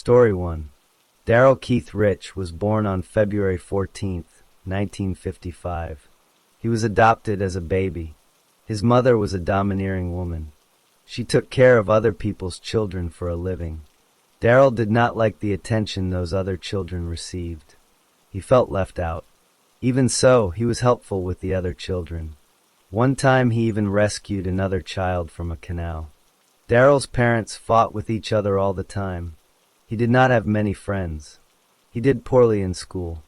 Story 1. Darrell Keith Rich was born on February 14, 1955. He was adopted as a baby. His mother was a domineering woman. She took care of other people's children for a living. Darrell did not like the attention those other children received. He felt left out. Even so, he was helpful with the other children. One time he even rescued another child from a canal. Darrell's parents fought with each other all the time. He did not have many friends. He did poorly in school.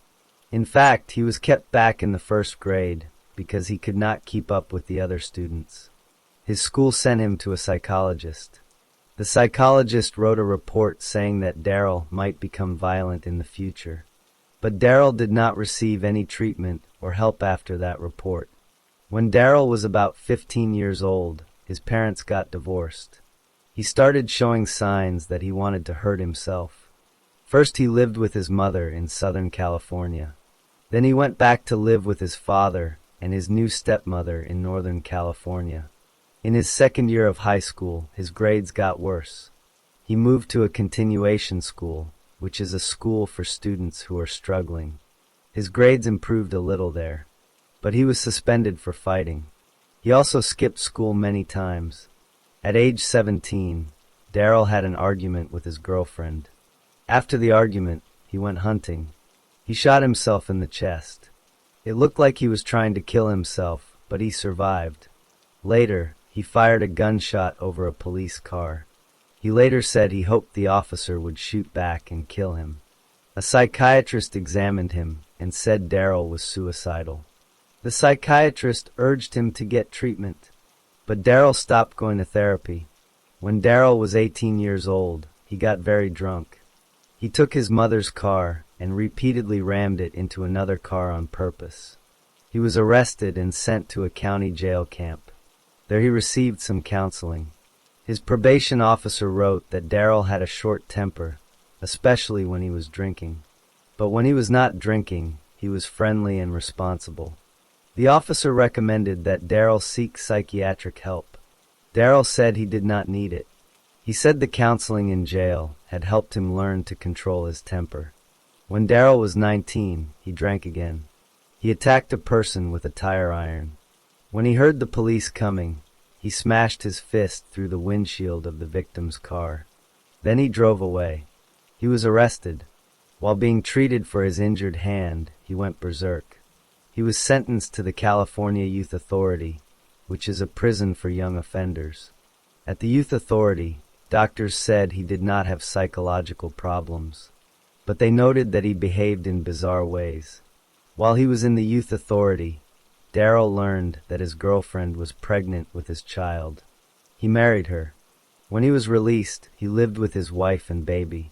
In fact, he was kept back in the first grade because he could not keep up with the other students. His school sent him to a psychologist. The psychologist wrote a report saying that Darrell might become violent in the future. But Darrell did not receive any treatment or help after that report. When Darrell was about 15 years old, his parents got divorced. He started showing signs that he wanted to hurt himself. First he lived with his mother in Southern California. Then he went back to live with his father and his new stepmother in Northern California. In his second year of high school, his grades got worse. He moved to a continuation school, which is a school for students who are struggling. His grades improved a little there, but he was suspended for fighting. He also skipped school many times. At age 17, Darrell had an argument with his girlfriend. After the argument, he went hunting. He shot himself in the chest. It looked like he was trying to kill himself, but he survived. Later, he fired a gunshot over a police car. He later said he hoped the officer would shoot back and kill him. A psychiatrist examined him and said Darrell was suicidal. The psychiatrist urged him to get treatment, but Darrell stopped going to therapy. When Darrell was 18 years old, he got very drunk. He took his mother's car and repeatedly rammed it into another car on purpose. He was arrested and sent to a county jail camp. There he received some counseling. His probation officer wrote that Darrell had a short temper, especially when he was drinking. But when he was not drinking, he was friendly and responsible. The officer recommended that Darrell seek psychiatric help. Darrell said he did not need it. He said the counseling in jail had helped him learn to control his temper. When Darrell was 19, he drank again. He attacked a person with a tire iron. When he heard the police coming, he smashed his fist through the windshield of the victim's car. Then he drove away. He was arrested. While being treated for his injured hand, he went berserk. He was sentenced to the California Youth Authority, which is a prison for young offenders. At the Youth Authority, doctors said he did not have psychological problems, but they noted that he behaved in bizarre ways. While he was in the Youth Authority, Darrell learned that his girlfriend was pregnant with his child. He married her. When he was released, he lived with his wife and baby.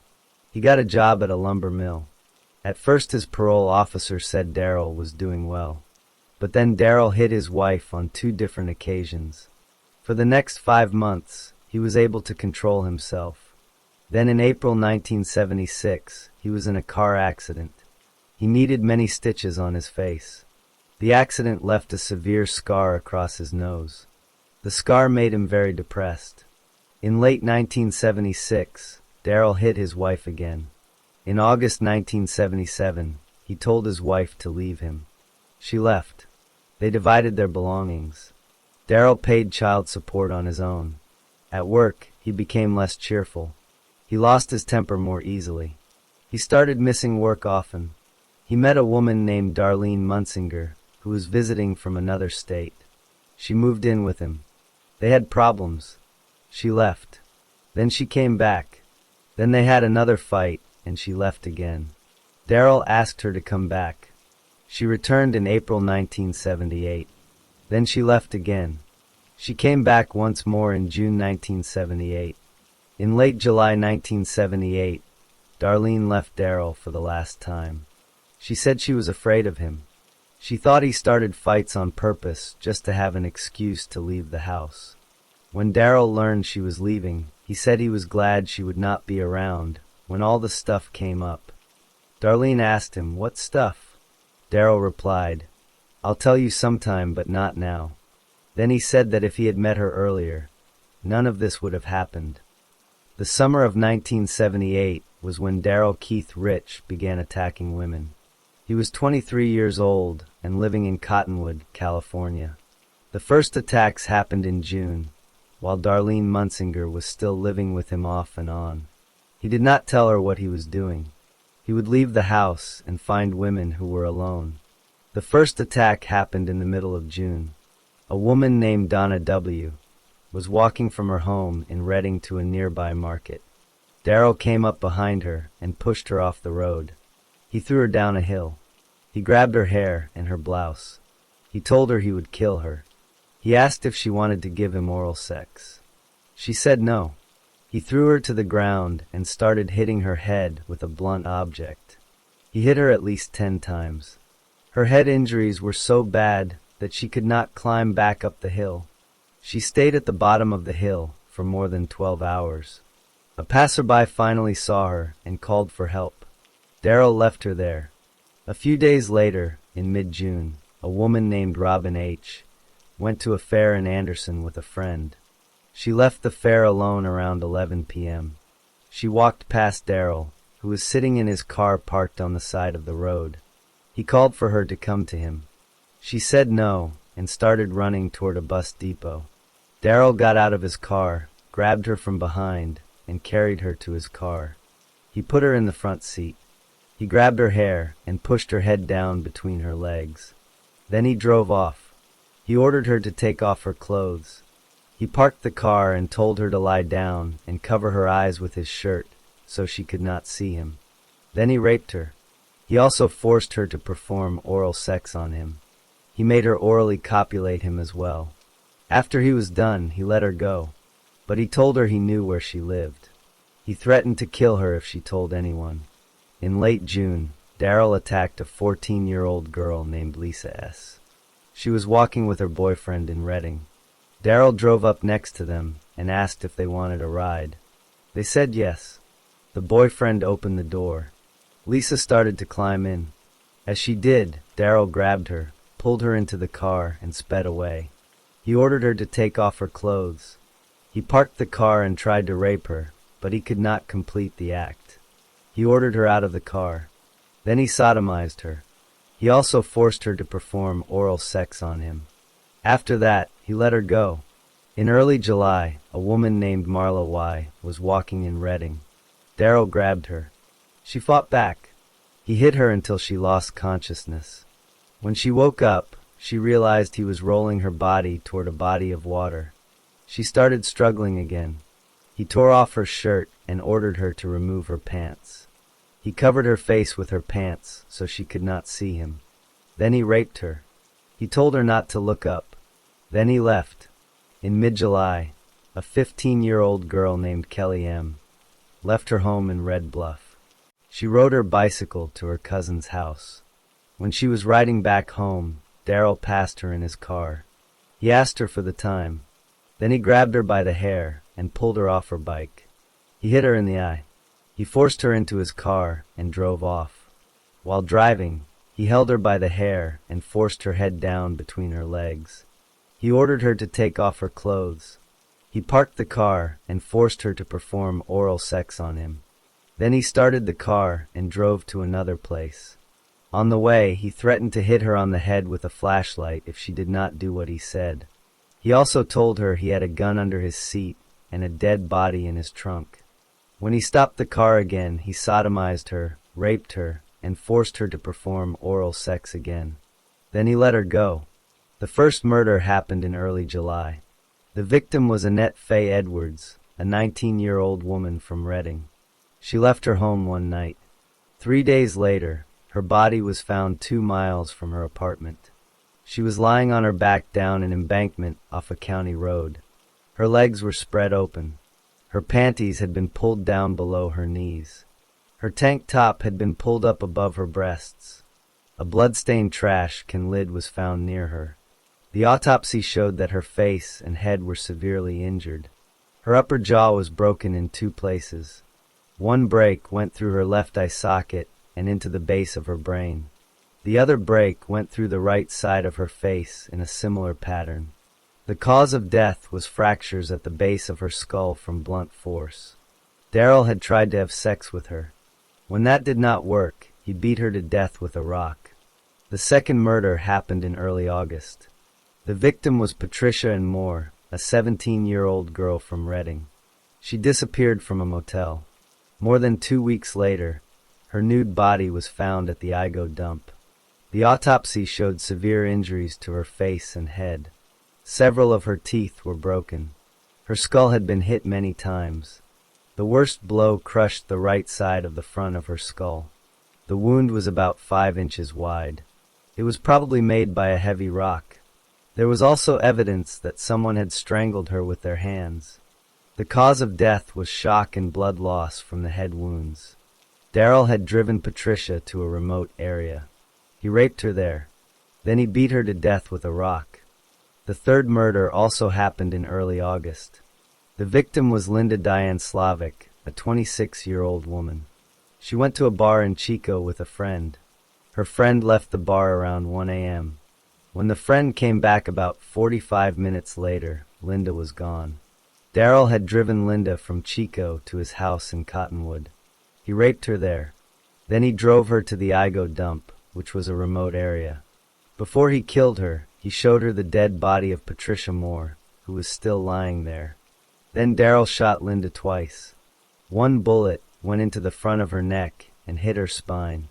He got a job at a lumber mill. At first his parole officer said Darrell was doing well, but then Darrell hit his wife on 2 different occasions. For the next 5 months, he was able to control himself. Then in April 1976, he was in a car accident. He needed many stitches on his face. The accident left a severe scar across his nose. The scar made him very depressed. In late 1976, Darrell hit his wife again. In August 1977, he told his wife to leave him. She left. They divided their belongings. Darrell paid child support on his own. At work, he became less cheerful. He lost his temper more easily. He started missing work often. He met a woman named Darlene Munsinger, who was visiting from another state. She moved in with him. They had problems. She left. Then she came back. Then they had another fight, and she left again. Darrell asked her to come back. She returned in April 1978. Then she left again. She came back once more in June 1978. In late July 1978, Darlene left Darrell for the last time. She said she was afraid of him. She thought he started fights on purpose just to have an excuse to leave the house. When Darrell learned she was leaving, he said he was glad she would not be around when all the stuff came up. Darlene asked him, "What stuff?" Darrell replied, "I'll tell you sometime, but not now." Then he said that if he had met her earlier, none of this would have happened. The summer of 1978, was when Darrell Keith Rich began attacking women. He was 23 years old and living in Cottonwood, California. The first attacks happened in June, while Darlene Munsinger was still living with him off and on. He did not tell her what he was doing. He would leave the house and find women who were alone. The first attack happened in the middle of June. A woman named Donna W. was walking from her home in Redding to a nearby market. Darrell came up behind her and pushed her off the road. He threw her down a hill. He grabbed her hair and her blouse. He told her he would kill her. He asked if she wanted to give him oral sex. She said no. He threw her to the ground and started hitting her head with a blunt object. He hit her at least 10 times. Her head injuries were so bad that she could not climb back up the hill. She stayed at the bottom of the hill for more than 12 hours. A passerby finally saw her and called for help. Darrell left her there. A few days later, in mid-June, a woman named Robin H. went to a fair in Anderson with a friend. She left the fair alone around 11 p.m. She walked past Darrell, who was sitting in his car parked on the side of the road. He called for her to come to him. She said no and started running toward a bus depot. Darrell got out of his car, grabbed her from behind, and carried her to his car. He put her in the front seat. He grabbed her hair and pushed her head down between her legs. Then he drove off. He ordered her to take off her clothes. He parked the car and told her to lie down and cover her eyes with his shirt so she could not see him. Then he raped her. He also forced her to perform oral sex on him. He made her orally copulate him as well. After he was done, he let her go, but he told her he knew where she lived. He threatened to kill her if she told anyone. In late June, Darrell attacked a 14-year-old girl named Lisa S. She was walking with her boyfriend in Redding. Darrell drove up next to them and asked if they wanted a ride. They said yes. The boyfriend opened the door. Lisa started to climb in. As she did, Darrell grabbed her, pulled her into the car, and sped away. He ordered her to take off her clothes. He parked the car and tried to rape her, but he could not complete the act. He ordered her out of the car. Then he sodomized her. He also forced her to perform oral sex on him. After that, he let her go. In early July, a woman named Marla Y. was walking in Redding. Darrell grabbed her. She fought back. He hit her until she lost consciousness. When she woke up, she realized he was rolling her body toward a body of water. She started struggling again. He tore off her shirt and ordered her to remove her pants. He covered her face with her pants so she could not see him. Then he raped her. He told her not to look up. Then he left. In mid-July, a 15-year-old girl named Kelly M. left her home in Red Bluff. She rode her bicycle to her cousin's house. When she was riding back home, Darrell passed her in his car. He asked her for the time. Then he grabbed her by the hair and pulled her off her bike. He hit her in the eye. He forced her into his car and drove off. While driving, he held her by the hair and forced her head down between her legs. He ordered her to take off her clothes. He parked the car and forced her to perform oral sex on him. Then he started the car and drove to another place. On the way, he threatened to hit her on the head with a flashlight if she did not do what he said. He also told her he had a gun under his seat and a dead body in his trunk. When he stopped the car again, he sodomized her, raped her, and forced her to perform oral sex again. Then he let her go. The first murder happened in early July. The victim was Annette Faye Edwards, a 19-year-old woman from Redding. She left her home one night. 3 days later, her body was found 2 miles from her apartment. She was lying on her back down an embankment off a county road. Her legs were spread open. Her panties had been pulled down below her knees. Her tank top had been pulled up above her breasts. A blood-stained trash can lid was found near her. The autopsy showed that her face and head were severely injured. Her upper jaw was broken in 2 places. One break went through her left eye socket and into the base of her brain. The other break went through the right side of her face in a similar pattern. The cause of death was fractures at the base of her skull from blunt force. Darryl had tried to have sex with her. When that did not work, he beat her to death with a rock. The second murder happened in early August. The victim was Patricia and Moore, a 17-year-old girl from Reading. She disappeared from a motel. More than 2 weeks later, her nude body was found at the Igo dump. The autopsy showed severe injuries to her face and head. Several of her teeth were broken. Her skull had been hit many times. The worst blow crushed the right side of the front of her skull. The wound was about 5 inches wide. It was probably made by a heavy rock. There was also evidence that someone had strangled her with their hands. The cause of death was shock and blood loss from the head wounds. Darryl had driven Patricia to a remote area. He raped her there. Then he beat her to death with a rock. The third murder also happened in early August. The victim was Linda Diane Slavic, a 26-year-old woman. She went to a bar in Chico with a friend. Her friend left the bar around 1 a.m. When the friend came back about 45 minutes later, Linda was gone. Darryl had driven Linda from Chico to his house in Cottonwood. He raped her there. Then he drove her to the Igo dump, which was a remote area. Before he killed her, he showed her the dead body of Patricia Moore, who was still lying there. Then Darryl shot Linda twice. One bullet went into the front of her neck and hit her spine.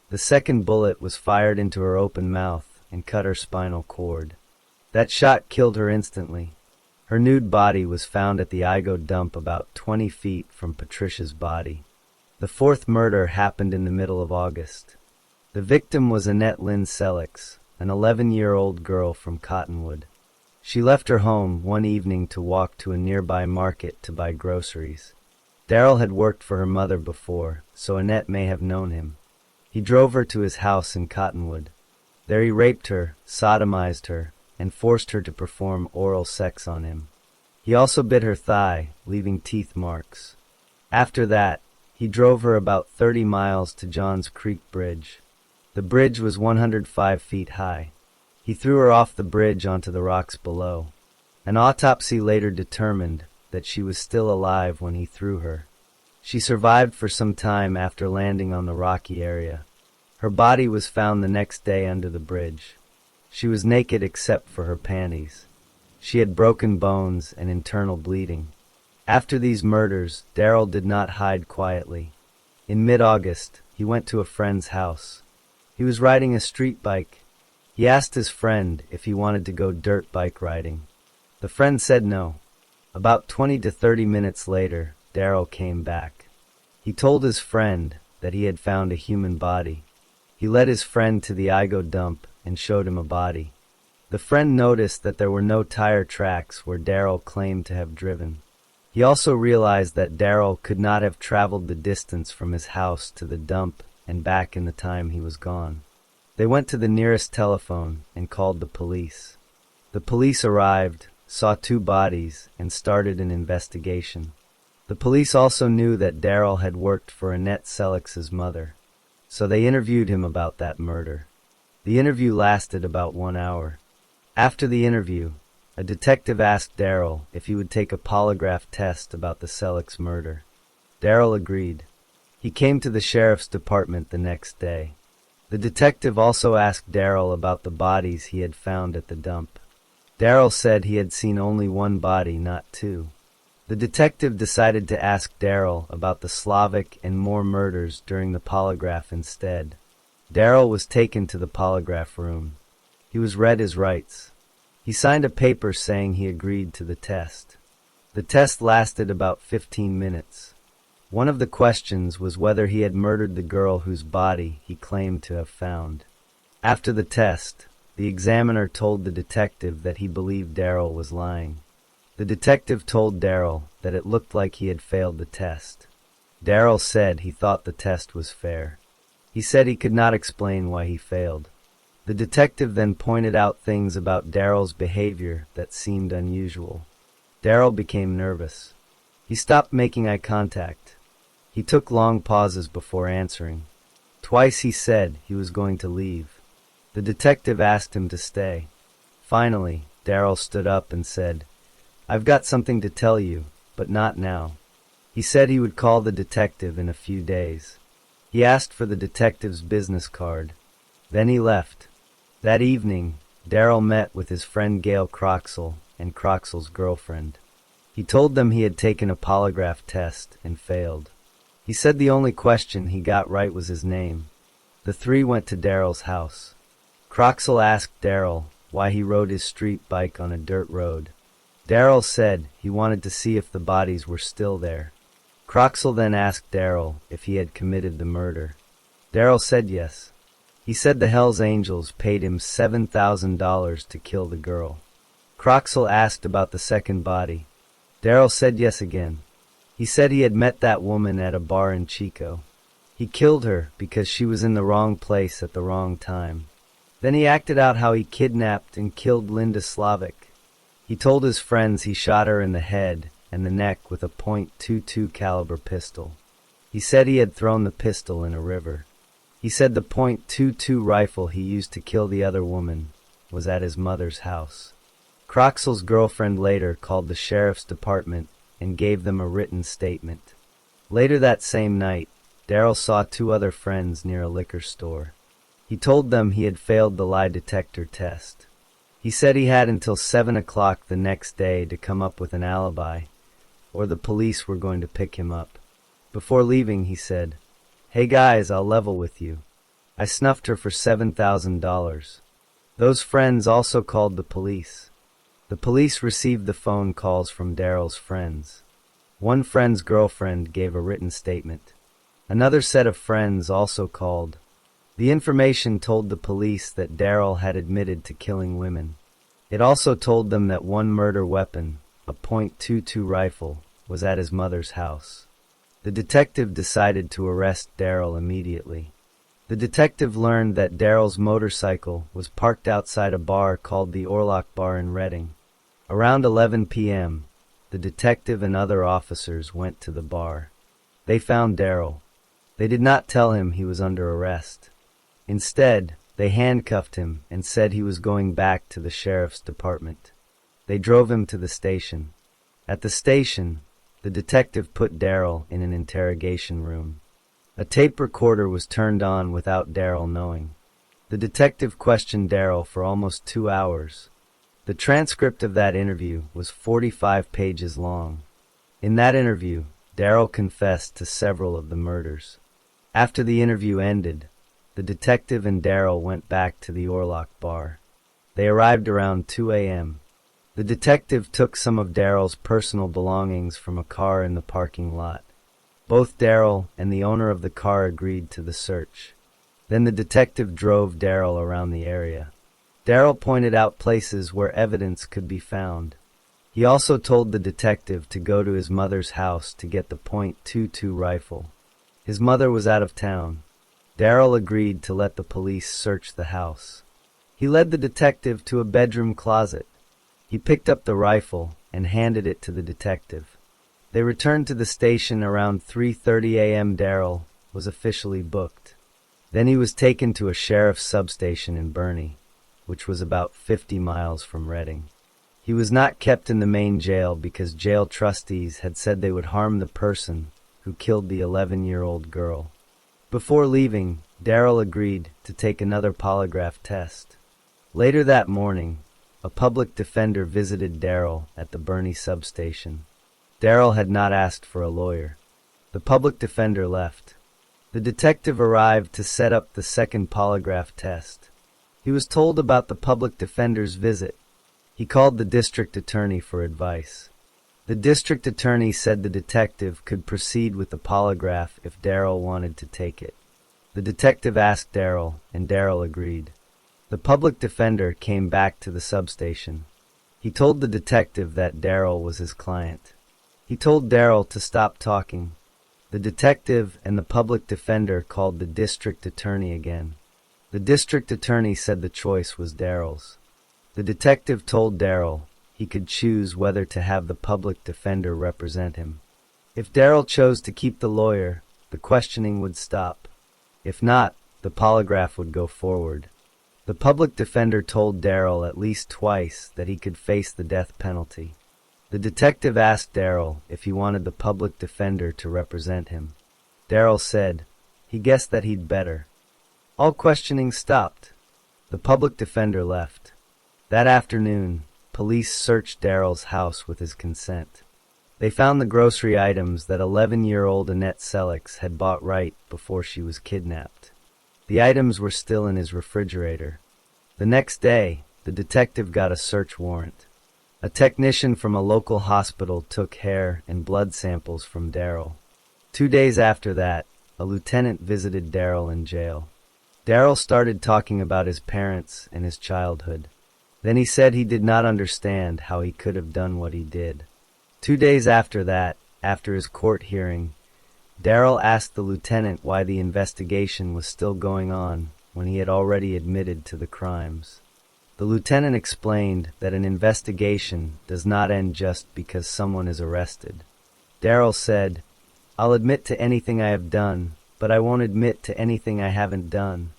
The second bullet was fired into her open mouth and cut her spinal cord. That shot killed her instantly. Her nude body was found at the Igo dump about 20 feet from Patricia's body. The fourth murder happened in the middle of August. The victim was Annette Lynn Selix, an 11-year-old girl from Cottonwood. She left her home one evening to walk to a nearby market to buy groceries. Darryl had worked for her mother before, so Annette may have known him. He drove her to his house in Cottonwood. There he raped her, sodomized her, and forced her to perform oral sex on him. He also bit her thigh, leaving teeth marks. After that, he drove her about 30 miles to Johns Creek Bridge. The bridge was 105 feet high. He threw her off the bridge onto the rocks below. An autopsy later determined that she was still alive when he threw her. She survived for some time after landing on the rocky area. Her body was found the next day under the bridge. She was naked except for her panties. She had broken bones and internal bleeding. After these murders, Darryl did not hide quietly. In mid-August, he went to a friend's house. He was riding a street bike. He asked his friend if he wanted to go dirt bike riding. The friend said no. About 20 to 30 minutes later, Darryl came back. He told his friend that he had found a human body. He led his friend to the Igo dump and showed him a body. The friend noticed that there were no tire tracks where Darryl claimed to have driven. He also realized that Darryl could not have traveled the distance from his house to the dump and back in the time he was gone. They went to the nearest telephone and called the police. The police arrived, saw 2 bodies, and started an investigation. The police also knew that Darryl had worked for Annette Selix's mother, so they interviewed him about that murder. The interview lasted about 1 hour. After the interview, a detective asked Darryl if he would take a polygraph test about the Selix murder. Darryl agreed. He came to the sheriff's department the next day. The detective also asked Darryl about the bodies he had found at the dump. Darryl said he had seen only 1 body, not 2. The detective decided to ask Darryl about the Slavic and Moore murders during the polygraph instead. Darryl was taken to the polygraph room. He was read his rights. He signed a paper saying he agreed to the test. The test lasted about 15 minutes. One of the questions was whether he had murdered the girl whose body he claimed to have found. After the test, the examiner told the detective that he believed Darryl was lying. The detective told Darryl that it looked like he had failed the test. Darryl said he thought the test was fair. He said he could not explain why he failed. The detective then pointed out things about Darryl's behavior that seemed unusual. Darryl became nervous. He stopped making eye contact. He took long pauses before answering. Twice he said he was going to leave. The detective asked him to stay. Finally, Darryl stood up and said, "I've got something to tell you, but not now." He said he would call the detective in a few days. He asked for the detective's business card. Then he left. That evening, Darrell met with his friend Gail Croxall and Croxall's girlfriend. He told them he had taken a polygraph test and failed. He said the only question he got right was his name. The three went to Darrell's house. Croxall asked Darrell why he rode his street bike on a dirt road. Darrell said he wanted to see if the bodies were still there. Croxall then asked Darrell if he had committed the murder. Darrell said yes. He said the Hells Angels paid him $7,000 to kill the girl. Croxall asked about the second body. Darrell said yes again. He said he had met that woman at a bar in Chico. He killed her because she was in the wrong place at the wrong time. Then he acted out how he kidnapped and killed Linda Slavic. He told his friends he shot her in the head and the neck with a .22 caliber pistol. He said he had thrown the pistol in a river. He said the .22 rifle he used to kill the other woman was at his mother's house. Croxall's girlfriend later called the sheriff's department and gave them a written statement. Later that same night, Darrell saw two other friends near a liquor store. He told them he had failed the lie detector test. He said he had until 7 o'clock the next day to come up with an alibi, or the police were going to pick him up. Before leaving, he said, "Hey guys, I'll level with you. I snuffed her for $7,000. Those friends also called the police. The police received the phone calls from Darrell's friends. One friend's girlfriend gave a written statement. Another set of friends also called. The information told the police that Darrell had admitted to killing women. It also told them that one murder weapon, a .22 rifle, was at his mother's house. The detective decided to arrest Darrell immediately. The detective learned that Darrell's motorcycle was parked outside a bar called the Orlock Bar in Reading. Around 11 p.m., the detective and other officers went to the bar. They found Darrell. They did not tell him he was under arrest. Instead, they handcuffed him and said he was going back to the sheriff's department. They drove him to the station. At the station, the detective put Darrell in an interrogation room. A tape recorder was turned on without Darrell knowing. The detective questioned Darrell for almost 2 hours. The transcript of that interview was 45 pages long. In that interview, Darrell confessed to several of the murders. After the interview ended, the detective and Darrell went back to the Orlock Bar. They arrived around 2 a.m. The detective took some of Darrell's personal belongings from a car in the parking lot. Both Darrell and the owner of the car agreed to the search. Then the detective drove Darrell around the area. Darrell pointed out places where evidence could be found. He also told the detective to go to his mother's house to get the .22 rifle. His mother was out of town. Darrell agreed to let the police search the house. He led the detective to a bedroom closet. He picked up the rifle and handed it to the detective. They returned to the station around 3:30 a.m. Darrell was officially booked. Then he was taken to a sheriff's substation in Burney, which was about 50 miles from Reading. He was not kept in the main jail because jail trustees had said they would harm the person who killed the 11-year-old girl. Before leaving, Darrell agreed to take another polygraph test. Later that morning, a public defender visited Darrell at the Burney substation. Darrell had not asked for a lawyer. The public defender left. The detective arrived to set up the second polygraph test. He was told about the public defender's visit. He called the district attorney for advice. The district attorney said the detective could proceed with the polygraph if Darrell wanted to take it. The detective asked Darrell, and Darrell agreed. The public defender came back to the substation. He told the detective that Darrell was his client. He told Darrell to stop talking. The detective and the public defender called the district attorney again. The district attorney said the choice was Darrell's. The detective told Darrell he could choose whether to have the public defender represent him. If Darrell chose to keep the lawyer, the questioning would stop. If not, the polygraph would go forward. The public defender told Darrell at least twice that he could face the death penalty. The detective asked Darryl if he wanted the public defender to represent him. Darryl said he guessed that he'd better. All questioning stopped. The public defender left. That afternoon, police searched Darryl's house with his consent. They found the grocery items that 11-year-old Annette Selix had bought right before she was kidnapped. The items were still in his refrigerator. The next day, the detective got a search warrant. A technician from a local hospital took hair and blood samples from Darryl. 2 days after that, a lieutenant visited Darryl in jail. Darryl started talking about his parents and his childhood. Then he said he did not understand how he could have done what he did. 2 days after that, after his court hearing, Darryl asked the lieutenant why the investigation was still going on when he had already admitted to the crimes. The lieutenant explained that an investigation does not end just because someone is arrested. Darryl said, "I'll admit to anything I have done, but I won't admit to anything I haven't done."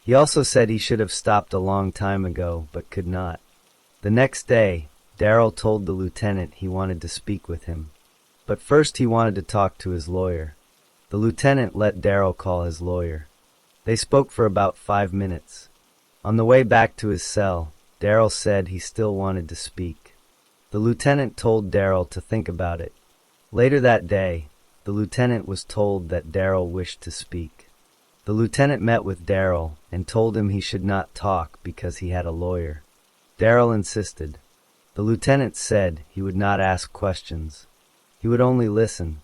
He also said he should have stopped a long time ago, but could not. The next day, Darryl told the lieutenant he wanted to speak with him. But first he wanted to talk to his lawyer. The lieutenant let Darryl call his lawyer. They spoke for about 5 minutes. On the way back to his cell, Darryl said he still wanted to speak. The lieutenant told Darryl to think about it. Later that day, the lieutenant was told that Darryl wished to speak. The lieutenant met with Darryl and told him he should not talk because he had a lawyer. Darryl insisted. The lieutenant said he would not ask questions. He would only listen.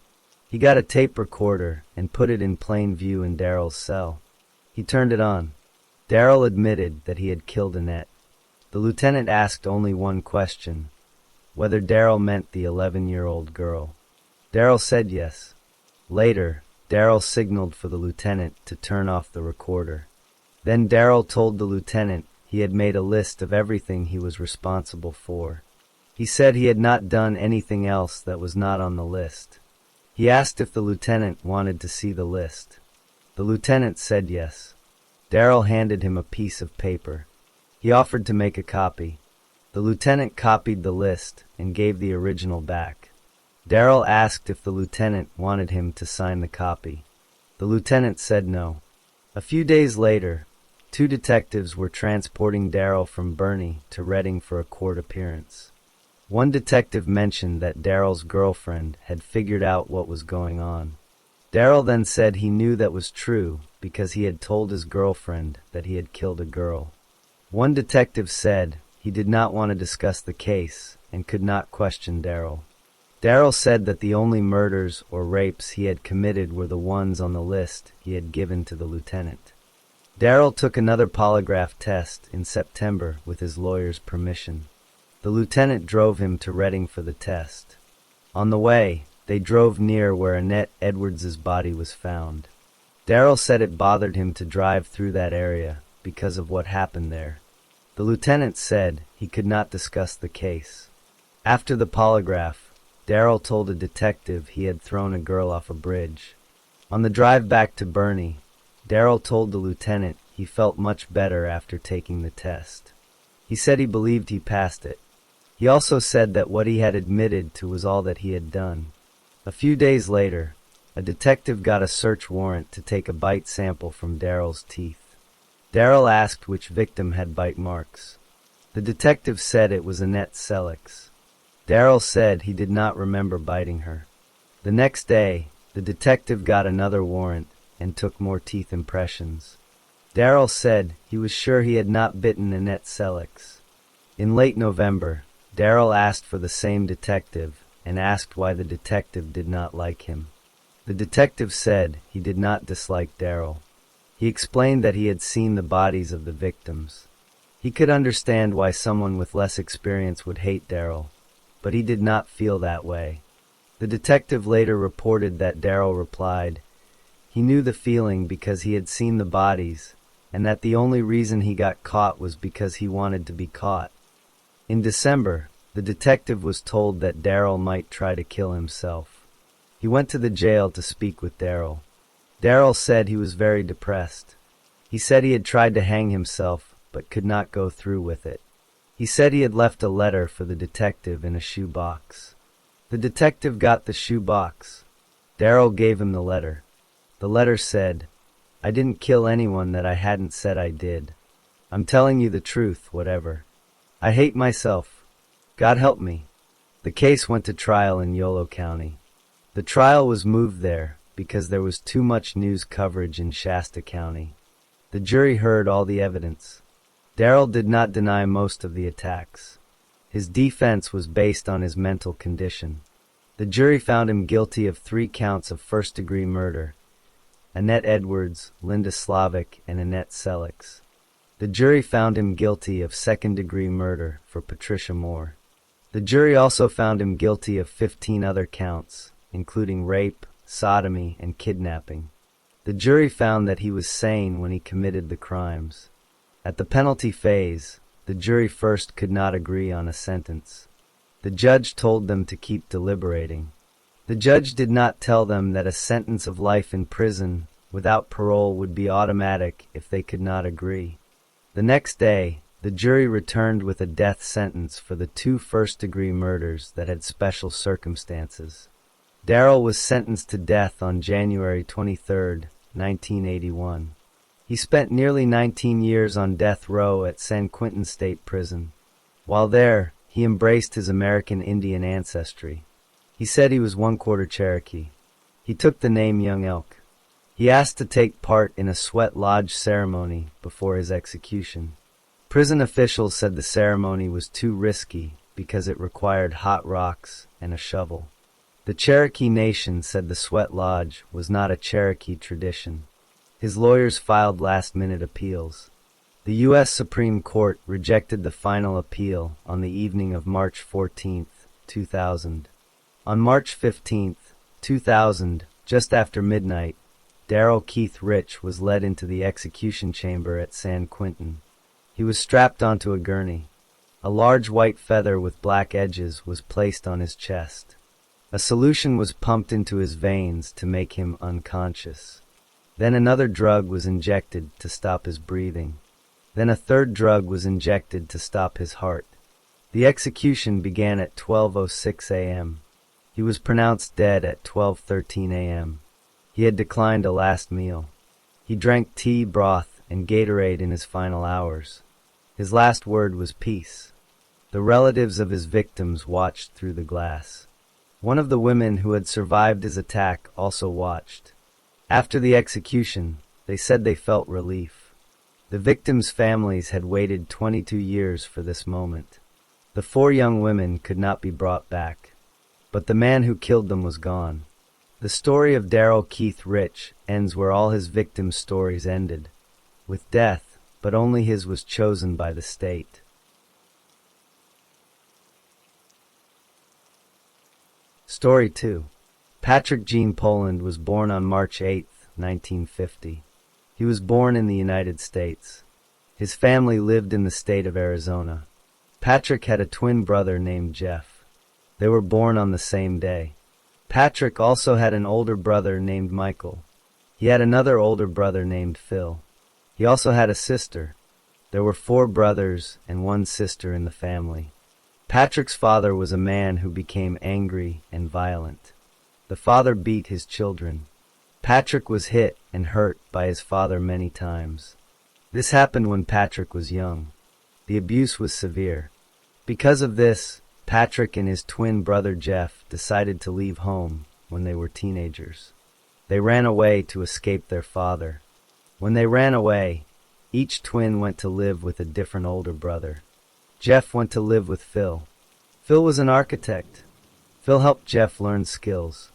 He got a tape recorder and put it in plain view in Darryl's cell. He turned it on. Darryl admitted that he had killed Annette. The lieutenant asked only one question, whether Darryl meant the 11-year-old girl. Darryl said yes. Later, Darryl signaled for the lieutenant to turn off the recorder. Then Darryl told the lieutenant he had made a list of everything he was responsible for. He said he had not done anything else that was not on the list. He asked if the lieutenant wanted to see the list. The lieutenant said yes. Darryl handed him a piece of paper. He offered to make a copy. The lieutenant copied the list and gave the original back. Darryl asked if the lieutenant wanted him to sign the copy. The lieutenant said no. A few days later, 2 detectives were transporting Darryl from Burney to Reading for a court appearance. One detective mentioned that Darryl's girlfriend had figured out what was going on. Darryl then said he knew that was true because he had told his girlfriend that he had killed a girl. One detective said he did not want to discuss the case and could not question Darryl. Darryl said that the only murders or rapes he had committed were the ones on the list he had given to the lieutenant. Darryl took another polygraph test in September with his lawyer's permission. The lieutenant drove him to Reading for the test. On the way, they drove near where Annette Edwards's body was found. Darryl said it bothered him to drive through that area because of what happened there. The lieutenant said he could not discuss the case. After the polygraph, Darryl told a detective he had thrown a girl off a bridge. On the drive back to Burney, Darryl told the lieutenant he felt much better after taking the test. He said he believed he passed it. He also said that what he had admitted to was all that he had done. A few days later, a detective got a search warrant to take a bite sample from Darryl's teeth. Darryl asked which victim had bite marks. The detective said it was Annette Selix. Darryl said he did not remember biting her. The next day, the detective got another warrant and took more teeth impressions. Darryl said he was sure he had not bitten Annette Selix. In late November, Darryl asked for the same detective and asked why the detective did not like him. The detective said he did not dislike Darryl. He explained that he had seen the bodies of the victims. He could understand why someone with less experience would hate Darryl, but he did not feel that way. The detective later reported that Darryl replied, he knew the feeling because he had seen the bodies, and that the only reason he got caught was because he wanted to be caught. In December, the detective was told that Darryl might try to kill himself. He went to the jail to speak with Darryl. Darryl said he was very depressed. He said he had tried to hang himself, but could not go through with it. He said he had left a letter for the detective in a shoebox. The detective got the shoebox. Darrell gave him the letter. The letter said, "I didn't kill anyone that I hadn't said I did. I'm telling you the truth, whatever. I hate myself. God help me." The case went to trial in Yolo County. The trial was moved there because there was too much news coverage in Shasta County. The jury heard all the evidence. Darrell did not deny most of the attacks. His defense was based on his mental condition. The jury found him guilty of 3 counts of first-degree murder: Annette Edwards, Linda Slavic, and Annette Selix. The jury found him guilty of second-degree murder for Patricia Moore. The jury also found him guilty of 15 other counts, including rape, sodomy, and kidnapping. The jury found that he was sane when he committed the crimes. At the penalty phase, the jury first could not agree on a sentence. The judge told them to keep deliberating. The judge did not tell them that a sentence of life in prison without parole would be automatic if they could not agree. The next day, the jury returned with a death sentence for the 2 first-degree murders that had special circumstances. Darrell was sentenced to death on January 23, 1981. He spent nearly 19 years on death row at San Quentin State Prison. While there, he embraced his American Indian ancestry. He said he was 1/4 Cherokee. He took the name Young Elk. He asked to take part in a sweat lodge ceremony before his execution. Prison officials said the ceremony was too risky because it required hot rocks and a shovel. The Cherokee Nation said the sweat lodge was not a Cherokee tradition. His lawyers filed last-minute appeals. The U.S. Supreme Court rejected the final appeal on the evening of March 14, 2000. On March 15, 2000, just after midnight, Darrell Keith Rich was led into the execution chamber at San Quentin. He was strapped onto a gurney. A large white feather with black edges was placed on his chest. A solution was pumped into his veins to make him unconscious. Then another drug was injected to stop his breathing. Then a third drug was injected to stop his heart. The execution began at 12:06 a.m. He was pronounced dead at 12:13 a.m. He had declined a last meal. He drank tea, broth, and Gatorade in his final hours. His last word was peace. The relatives of his victims watched through the glass. One of the women who had survived his attack also watched. After the execution, they said they felt relief. The victims' families had waited 22 years for this moment. The 4 young women could not be brought back, but the man who killed them was gone. The story of Darrell Keith Rich ends where all his victims' stories ended, with death, but only his was chosen by the state. Story 2. Patrick Gene Poland was born on March 8, 1950. He was born in the United States. His family lived in the state of Arizona. Patrick had a twin brother named Jeff. They were born on the same day. Patrick also had an older brother named Michael. He had another older brother named Phil. He also had a sister. There were 4 brothers and 1 sister in the family. Patrick's father was a man who became angry and violent. The father beat his children. Patrick was hit and hurt by his father many times. This happened when Patrick was young. The abuse was severe. Because of this, Patrick and his twin brother Jeff decided to leave home when they were teenagers. They ran away to escape their father. When they ran away, each twin went to live with a different older brother. Jeff went to live with Phil. Phil was an architect. Phil helped Jeff learn skills.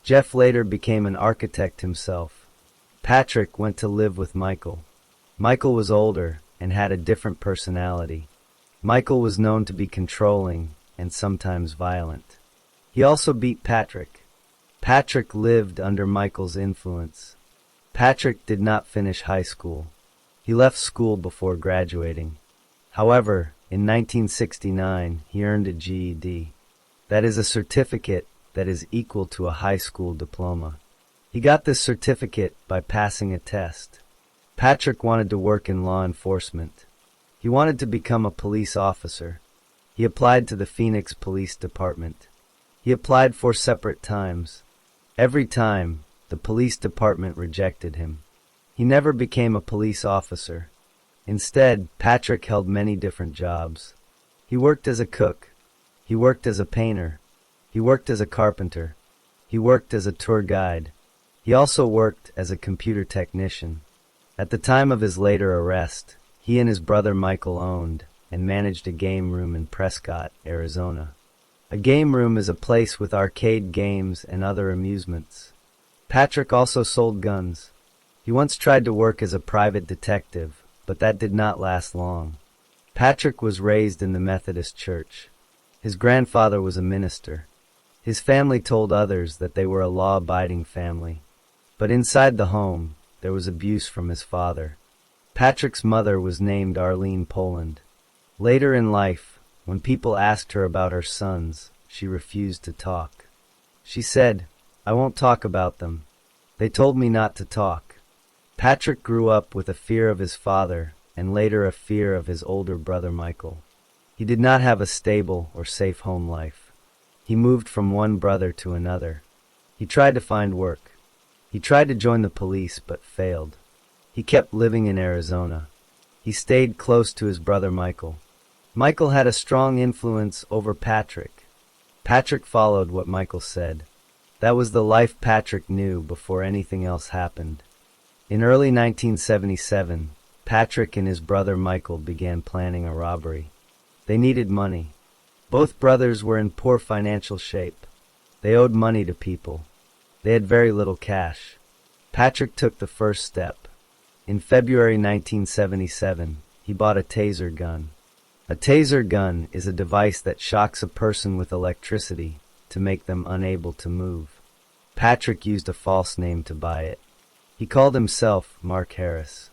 Jeff later became an architect himself. Patrick went to live with Michael. Michael was older and had a different personality. Michael was known to be controlling and sometimes violent. He also beat Patrick. Patrick lived under Michael's influence. Patrick did not finish high school. He left school before graduating. However, in 1969, he earned a GED. That is a certificate that is equal to a high school diploma. He got this certificate by passing a test. Patrick wanted to work in law enforcement. He wanted to become a police officer. He applied to the Phoenix Police Department. He applied 4 separate times. Every time, the police department rejected him. He never became a police officer. Instead, Patrick held many different jobs. He worked as a cook. He worked as a painter. He worked as a carpenter. He worked as a tour guide. He also worked as a computer technician. At the time of his later arrest, he and his brother Michael owned and managed a game room in Prescott, Arizona. A game room is a place with arcade games and other amusements. Patrick also sold guns. He once tried to work as a private detective, but that did not last long. Patrick was raised in the Methodist Church. His grandfather was a minister. His family told others that they were a law-abiding family. But inside the home, there was abuse from his father. Patrick's mother was named Arlene Poland. Later in life, when people asked her about her sons, she refused to talk. She said, "I won't talk about them. They told me not to talk." Patrick grew up with a fear of his father and later a fear of his older brother Michael. He did not have a stable or safe home life. He moved from one brother to another. He tried to find work. He tried to join the police but failed. He kept living in Arizona. He stayed close to his brother Michael. Michael had a strong influence over Patrick. Patrick followed what Michael said. That was the life Patrick knew before anything else happened. In early 1977, Patrick and his brother Michael began planning a robbery. They needed money. Both brothers were in poor financial shape. They owed money to people. They had very little cash. Patrick took the first step. In February 1977, he bought a taser gun. A taser gun is a device that shocks a person with electricity to make them unable to move. Patrick used a false name to buy it. He called himself Mark Harris.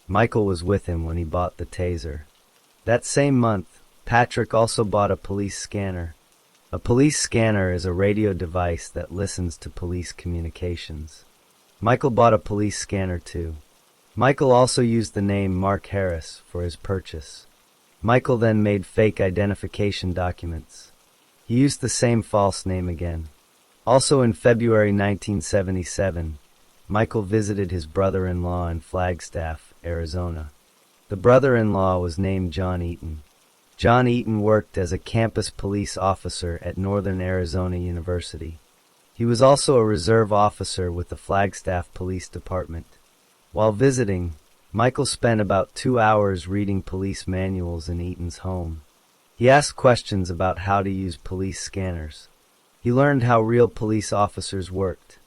Michael was with him when he bought the taser. That same month, Patrick also bought a police scanner. A police scanner is a radio device that listens to police communications. Michael bought a police scanner too. Michael also used the name Mark Harris for his purchase. Michael then made fake identification documents. He used the same false name again. Also in February 1977, Michael visited his brother-in-law in Flagstaff, Arizona. The brother-in-law was named John Eaton. John Eaton worked as a campus police officer at Northern Arizona University. He was also a reserve officer with the Flagstaff Police Department. While visiting, Michael spent about 2 hours reading police manuals in Eaton's home. He asked questions about how to use police scanners. He learned how real police officers worked.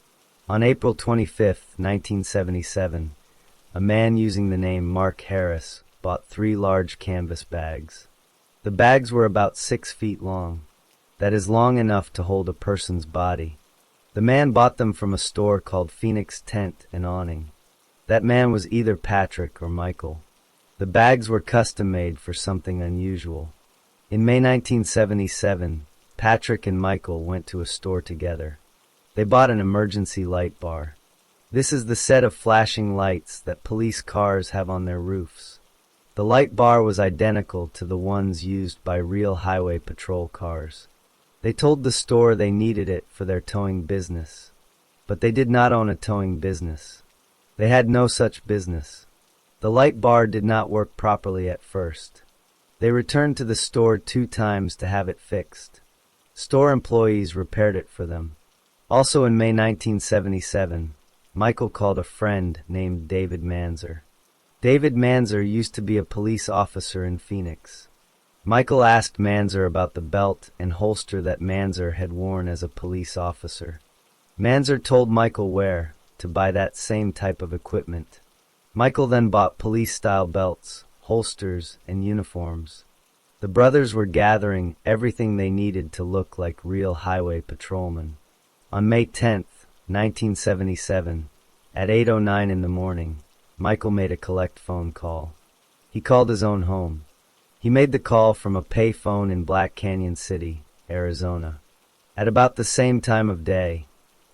On April 25, 1977, a man using the name Mark Harris bought 3 large canvas bags. The bags were about 6 feet long. That is long enough to hold a person's body. The man bought them from a store called Phoenix Tent and Awning. That man was either Patrick or Michael. The bags were custom-made for something unusual. In May 1977, Patrick and Michael went to a store together. They bought an emergency light bar. This is the set of flashing lights that police cars have on their roofs. The light bar was identical to the ones used by real highway patrol cars. They told the store they needed it for their towing business. But they did not own a towing business. They had no such business. The light bar did not work properly at first. They returned to the store 2 times to have it fixed. Store employees repaired it for them. Also in May 1977, Michael called a friend named David Manzer. David Manzer used to be a police officer in Phoenix. Michael asked Manzer about the belt and holster that Manzer had worn as a police officer. Manzer told Michael where to buy that same type of equipment. Michael then bought police-style belts, holsters, and uniforms. The brothers were gathering everything they needed to look like real highway patrolmen. On May 10, 1977, at 8:09 in the morning, Michael made a collect phone call. He called his own home. He made the call from a pay phone in Black Canyon City, Arizona. At about the same time of day,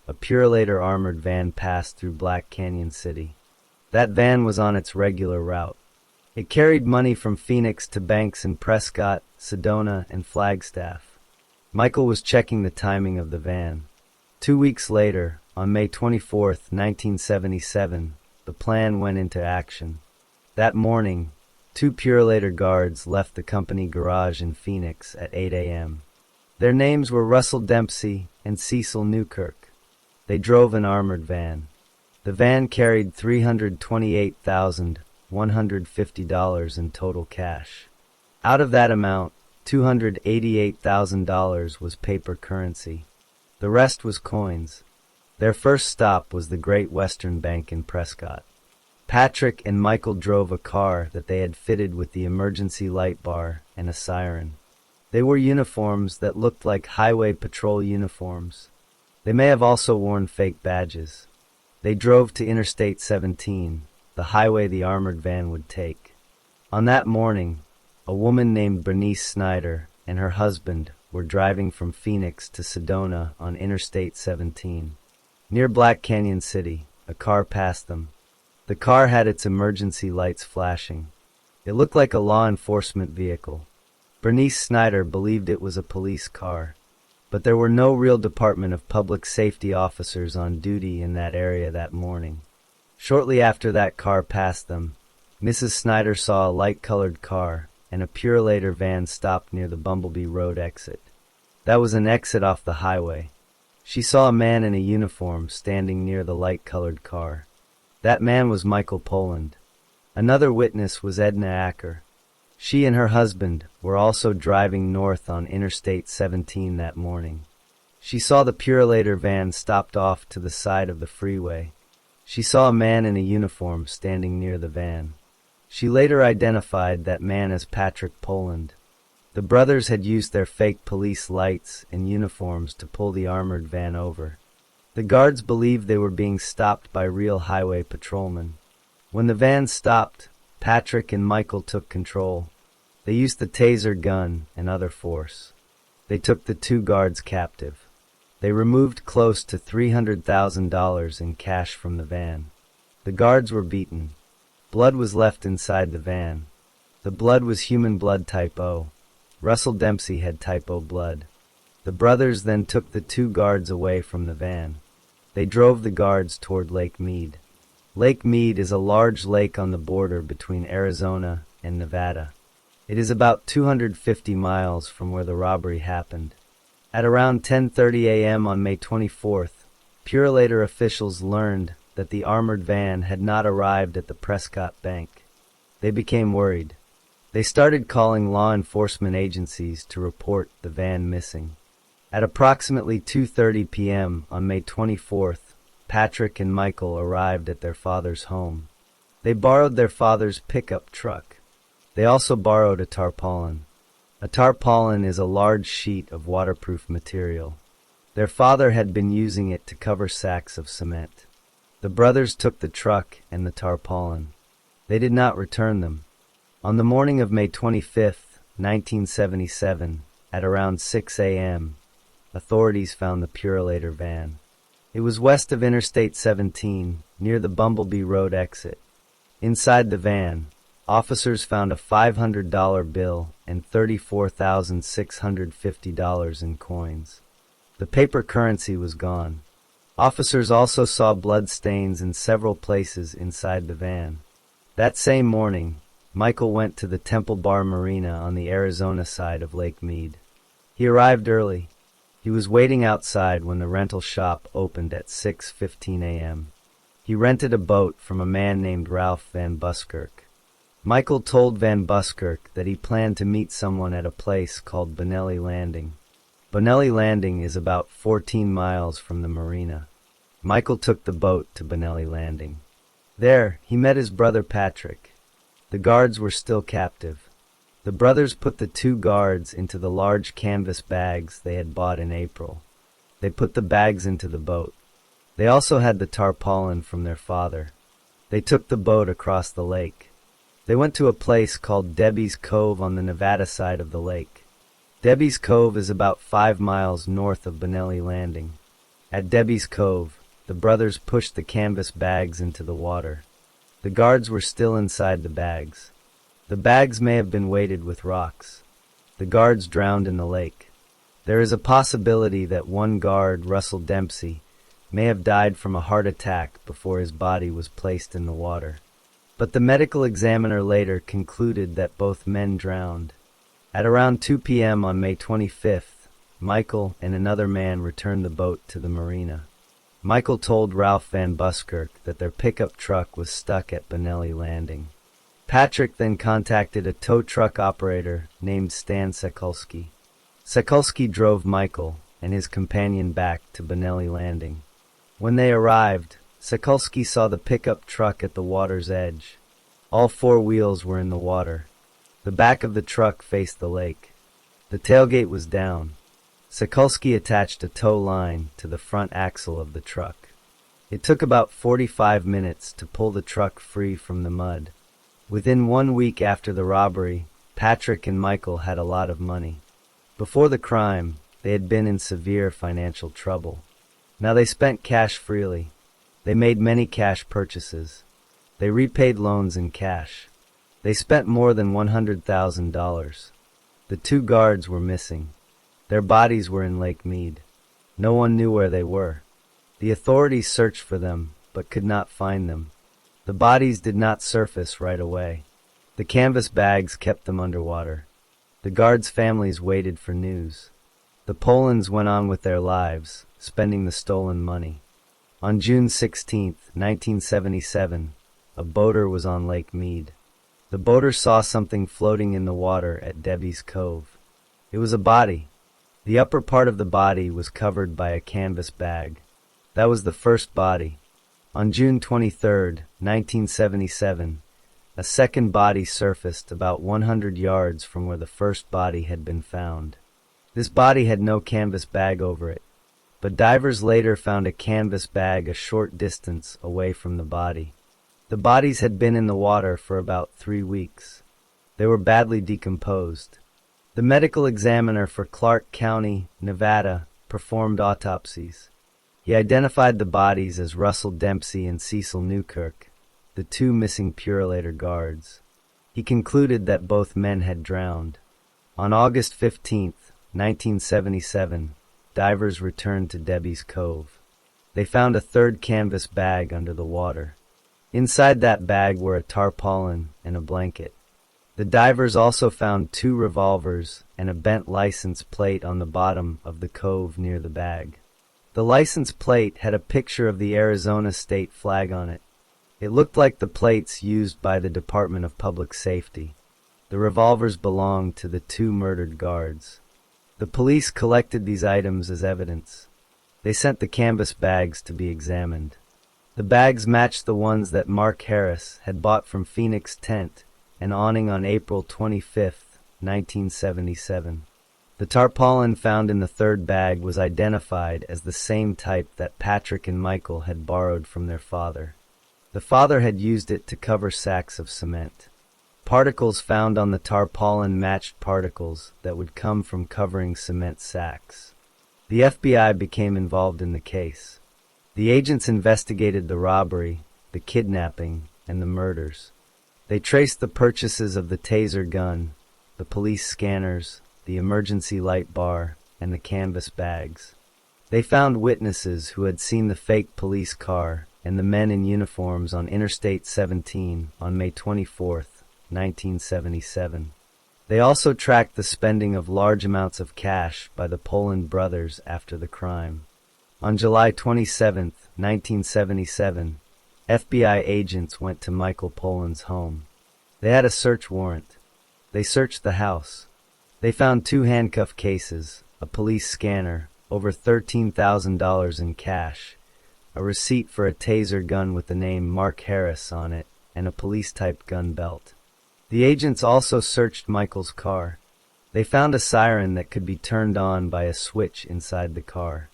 a Purolator armored van passed through Black Canyon City. That van was on its regular route. It carried money from Phoenix to banks in Prescott, Sedona, and Flagstaff. Michael was checking the timing of the van. 2 weeks later, on May 24, 1977, the plan went into action. That morning, 2 Purelator guards left the company garage in Phoenix at 8 a.m. Their names were Russell Dempsey and Cecil Newkirk. They drove an armored van. The van carried $328,150 in total cash. Out of that amount, $288,000 was paper currency. The rest was coins. Their first stop was the Great Western Bank in Prescott. Patrick and Michael drove a car that they had fitted with the emergency light bar and a siren. They wore uniforms that looked like highway patrol uniforms. They may have also worn fake badges. They drove to Interstate 17, the highway the armored van would take. On that morning, a woman named Bernice Snyder and her husband were driving from Phoenix to Sedona on Interstate 17. Near Black Canyon City, a car passed them. The car had its emergency lights flashing. It looked like a law enforcement vehicle. Bernice Snyder believed it was a police car, but there were no real Department of Public Safety officers on duty in that area that morning. Shortly after that car passed them, Mrs. Snyder saw a light-colored car and a Purelator van stopped near the Bumblebee Road exit. That was an exit off the highway. She saw a man in a uniform standing near the light-colored car. That man was Michael Poland. Another witness was Edna Acker. She and her husband were also driving north on Interstate 17 that morning. She saw the Purelator van stopped off to the side of the freeway. She saw a man in a uniform standing near the van. She later identified that man as Patrick Poland. The brothers had used their fake police lights and uniforms to pull the armored van over. The guards believed they were being stopped by real highway patrolmen. When the van stopped, Patrick and Michael took control. They used the taser gun and other force. They took the 2 guards captive. They removed close to $300,000 in cash from the van. The guards were beaten. Blood was left inside the van. The blood was human blood type O. Russell Dempsey had type O blood. The brothers then took the 2 guards away from the van. They drove the guards toward Lake Mead. Lake Mead is a large lake on the border between Arizona and Nevada. It is about 250 miles from where the robbery happened. At around 10:30 a.m. on May 24th, Purelator officials learned that the armored van had not arrived at the Prescott Bank. They became worried. They started calling law enforcement agencies to report the van missing. At approximately 2:30 p.m. on May 24th, Patrick and Michael arrived at their father's home. They borrowed their father's pickup truck. They also borrowed a tarpaulin. A tarpaulin is a large sheet of waterproof material. Their father had been using it to cover sacks of cement. The brothers took the truck and the tarpaulin. They did not return them. On the morning of May 25, 1977, at around 6 a.m., authorities found the Purelator van. It was west of Interstate 17, near the Bumblebee Road exit. Inside the van, officers found a $500 bill and $34,650 in coins. The paper currency was gone. Officers also saw blood stains in several places inside the van. That same morning, Michael went to the Temple Bar Marina on the Arizona side of Lake Mead. He arrived early. He was waiting outside when the rental shop opened at 6:15 a.m. He rented a boat from a man named Ralph Van Buskirk. Michael told Van Buskirk that he planned to meet someone at a place called Bonelli Landing. Bonelli Landing is about 14 miles from the marina. Michael took the boat to Bonelli Landing. There, he met his brother Patrick. The guards were still captive. The brothers put the 2 guards into the large canvas bags they had bought in April. They put the bags into the boat. They also had the tarpaulin from their father. They took the boat across the lake. They went to a place called Debbie's Cove on the Nevada side of the lake. Debbie's Cove is about 5 miles north of Bonelli Landing. At Debbie's Cove, the brothers pushed the canvas bags into the water. The guards were still inside the bags. The bags may have been weighted with rocks. The guards drowned in the lake. There is a possibility that one guard, Russell Dempsey, may have died from a heart attack before his body was placed in the water. But the medical examiner later concluded that both men drowned. At around 2 p.m. on May 25th, Michael and another man returned the boat to the marina. Michael told Ralph Van Buskirk that their pickup truck was stuck at Benelli Landing. Patrick then contacted a tow truck operator named Stan Sekulski. Sekulski drove Michael and his companion back to Benelli Landing. When they arrived, Sekulski saw the pickup truck at the water's edge. All four wheels were in the water. The back of the truck faced the lake. The tailgate was down. Sekulski attached a tow line to the front axle of the truck. It took about 45 minutes to pull the truck free from the mud. Within 1 week after the robbery, Patrick and Michael had a lot of money. Before the crime, they had been in severe financial trouble. Now they spent cash freely. They made many cash purchases. They repaid loans in cash. They spent more than $100,000. The two guards were missing. Their bodies were in Lake Mead. No one knew where they were. The authorities searched for them, but could not find them. The bodies did not surface right away. The canvas bags kept them underwater. The guards' families waited for news. The Polans went on with their lives, spending the stolen money. On June 16, 1977, a boater was on Lake Mead. The boater saw something floating in the water at Debbie's Cove. It was a body. The upper part of the body was covered by a canvas bag. That was the first body. On June 23, 1977, a second body surfaced about 100 yards from where the first body had been found. This body had no canvas bag over it, but divers later found a canvas bag a short distance away from the body. The bodies had been in the water for about 3 weeks. They were badly decomposed. The medical examiner for Clark County, Nevada, performed autopsies. He identified the bodies as Russell Dempsey and Cecil Newkirk, the two missing Purolator guards. He concluded that both men had drowned. On August 15, 1977, divers returned to Debbie's Cove. They found a third canvas bag under the water. Inside that bag were a tarpaulin and a blanket. The divers also found 2 revolvers and a bent license plate on the bottom of the cove near the bag. The license plate had a picture of the Arizona state flag on it. It looked like the plates used by the Department of Public Safety. The revolvers belonged to the 2 murdered guards. The police collected these items as evidence. They sent the canvas bags to be examined. The bags matched the ones that Mark Harris had bought from Phoenix Tent and Awning on April 25, 1977. The tarpaulin found in the third bag was identified as the same type that Patrick and Michael had borrowed from their father. The father had used it to cover sacks of cement. Particles found on the tarpaulin matched particles that would come from covering cement sacks. The FBI became involved in the case. The agents investigated the robbery, the kidnapping, and the murders. They traced the purchases of the taser gun, the police scanners, the emergency light bar, and the canvas bags. They found witnesses who had seen the fake police car and the men in uniforms on Interstate 17 on May 24, 1977. They also tracked the spending of large amounts of cash by the Poland brothers after the crime. On July 27, 1977, FBI agents went to Michael Poland's home. They had a search warrant. They searched the house. They found 2 handcuff cases, a police scanner, over $13,000 in cash, a receipt for a taser gun with the name Mark Harris on it, and a police-type gun belt. The agents also searched Michael's car. They found a siren that could be turned on by a switch inside the car.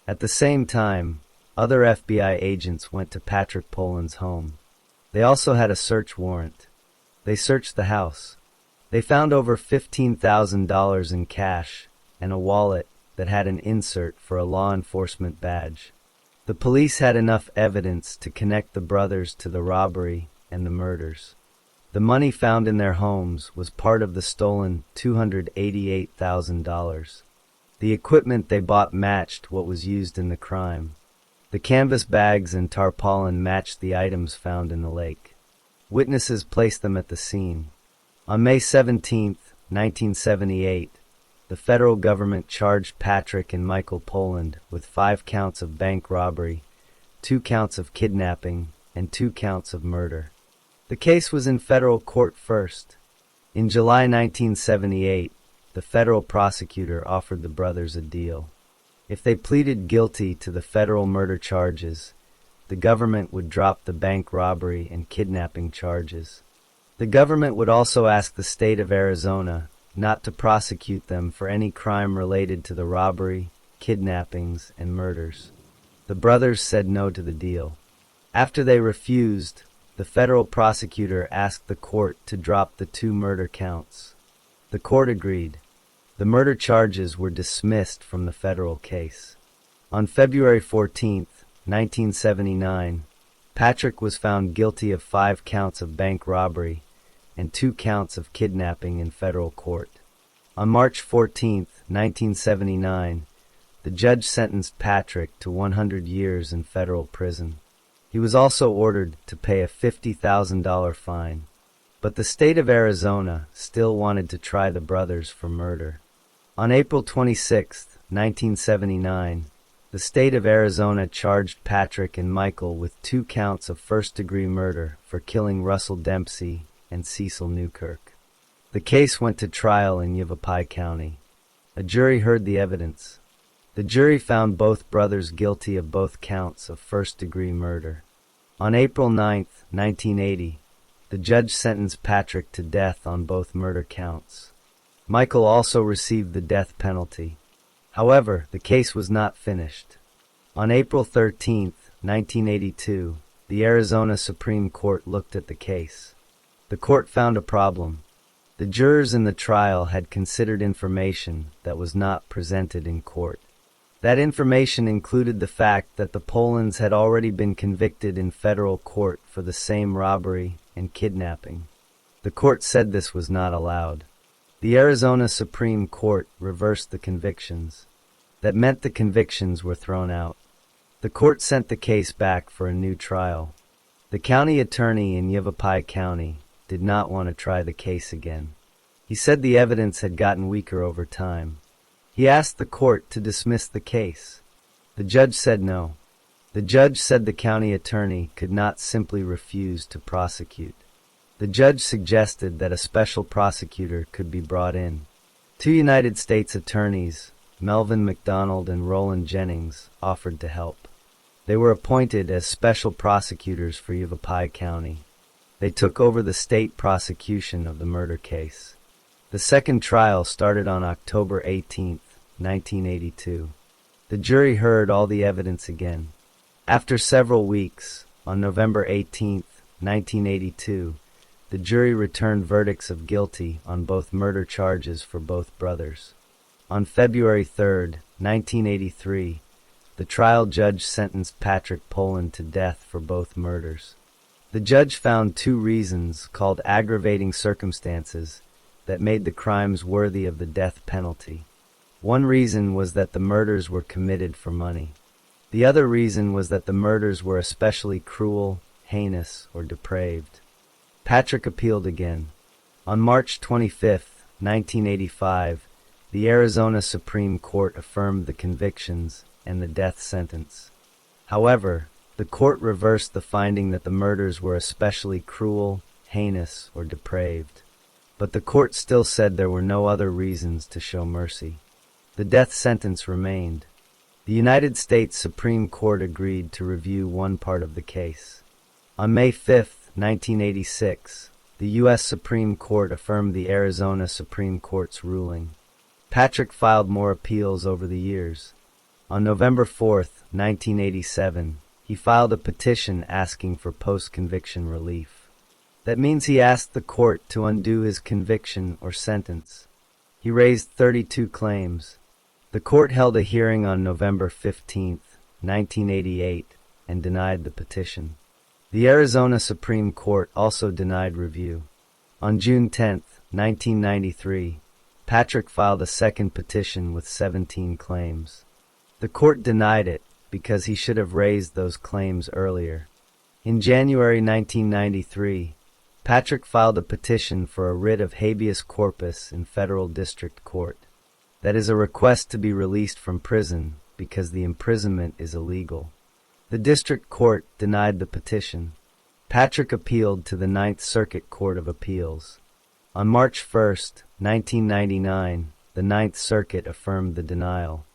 At the same time, other FBI agents went to Patrick Poland's home. They also had a search warrant. They searched the house. They found over $15,000 in cash and a wallet that had an insert for a law enforcement badge. The police had enough evidence to connect the brothers to the robbery and the murders. The money found in their homes was part of the stolen $288,000. The equipment they bought matched what was used in the crime. The canvas bags and tarpaulin matched the items found in the lake. Witnesses placed them at the scene. On May 17, 1978, the federal government charged Patrick and Michael Poland with 5 counts of bank robbery, 2 counts of kidnapping, and 2 counts of murder. The case was in federal court first. In July 1978, the federal prosecutor offered the brothers a deal. If they pleaded guilty to the federal murder charges, the government would drop the bank robbery and kidnapping charges. The government would also ask the state of Arizona not to prosecute them for any crime related to the robbery, kidnappings, and murders. The brothers said no to the deal. After they refused, the federal prosecutor asked the court to drop the 2 murder counts. The court agreed. The murder charges were dismissed from the federal case. On February 14, 1979, Patrick was found guilty of 5 counts of bank robbery and 2 counts of kidnapping in federal court. On March 14, 1979, the judge sentenced Patrick to 100 years in federal prison. He was also ordered to pay a $50,000 fine. But the state of Arizona still wanted to try the brothers for murder. On April 26, 1979, the state of Arizona charged Patrick and Michael with 2 counts of first-degree murder for killing Russell Dempsey and Cecil Newkirk. The case went to trial in Yavapai County. A jury heard the evidence. The jury found both brothers guilty of both counts of first-degree murder. On April 9, 1980, the judge sentenced Patrick to death on both murder counts. Michael also received the death penalty. However, the case was not finished. On April 13, 1982, the Arizona Supreme Court looked at the case. The court found a problem. The jurors in the trial had considered information that was not presented in court. That information included the fact that the Polands had already been convicted in federal court for the same robbery and kidnapping. The court said this was not allowed. The Arizona Supreme Court reversed the convictions. That meant the convictions were thrown out. The court sent the case back for a new trial. The county attorney in Yavapai County did not want to try the case again. He said the evidence had gotten weaker over time. He asked the court to dismiss the case. The judge said no. The judge said the county attorney could not simply refuse to prosecute. The judge suggested that a special prosecutor could be brought in. 2 United States attorneys, Melvin McDonald and Roland Jennings, offered to help. They were appointed as special prosecutors for Yavapai County. They took over the state prosecution of the murder case. The second trial started on October 18, 1982. The jury heard all the evidence again. After several weeks, on November 18, 1982, the jury returned verdicts of guilty on both murder charges for both brothers. On February 3, 1983, the trial judge sentenced Patrick Poland to death for both murders. The judge found 2 reasons, called aggravating circumstances, that made the crimes worthy of the death penalty. One reason was that the murders were committed for money. The other reason was that the murders were especially cruel, heinous, or depraved. Patrick appealed again. On March 25, 1985, the Arizona Supreme Court affirmed the convictions and the death sentence. However, the court reversed the finding that the murders were especially cruel, heinous, or depraved. But the court still said there were no other reasons to show mercy. The death sentence remained. The United States Supreme Court agreed to review one part of the case. On May 5, 1986, the U.S. Supreme Court affirmed the Arizona Supreme Court's ruling. Patrick filed more appeals over the years. On November 4, 1987, he filed a petition asking for post-conviction relief. That means he asked the court to undo his conviction or sentence. He raised 32 claims. The court held a hearing on November 15, 1988, and denied the petition. The Arizona Supreme Court also denied review. On June 10, 1993, Patrick filed a second petition with 17 claims. The court denied it because he should have raised those claims earlier. In January 1993, Patrick filed a petition for a writ of habeas corpus in federal district court. That is a request to be released from prison because the imprisonment is illegal. The district court denied the petition. Patrick appealed to the Ninth Circuit Court of Appeals. On March 1, 1999, the Ninth Circuit affirmed the denial.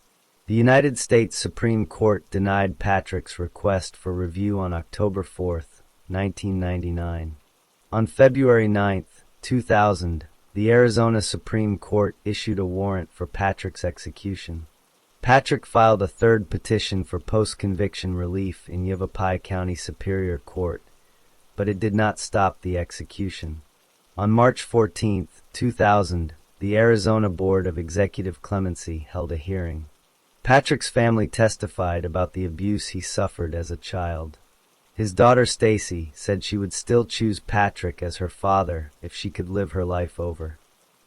The United States Supreme Court denied Patrick's request for review on October 4, 1999. On February 9, 2000, the Arizona Supreme Court issued a warrant for Patrick's execution. Patrick filed a third petition for post-conviction relief in Yavapai County Superior Court, but it did not stop the execution. On March 14, 2000, the Arizona Board of Executive Clemency held a hearing. Patrick's family testified about the abuse he suffered as a child. His daughter Stacy said she would still choose Patrick as her father if she could live her life over.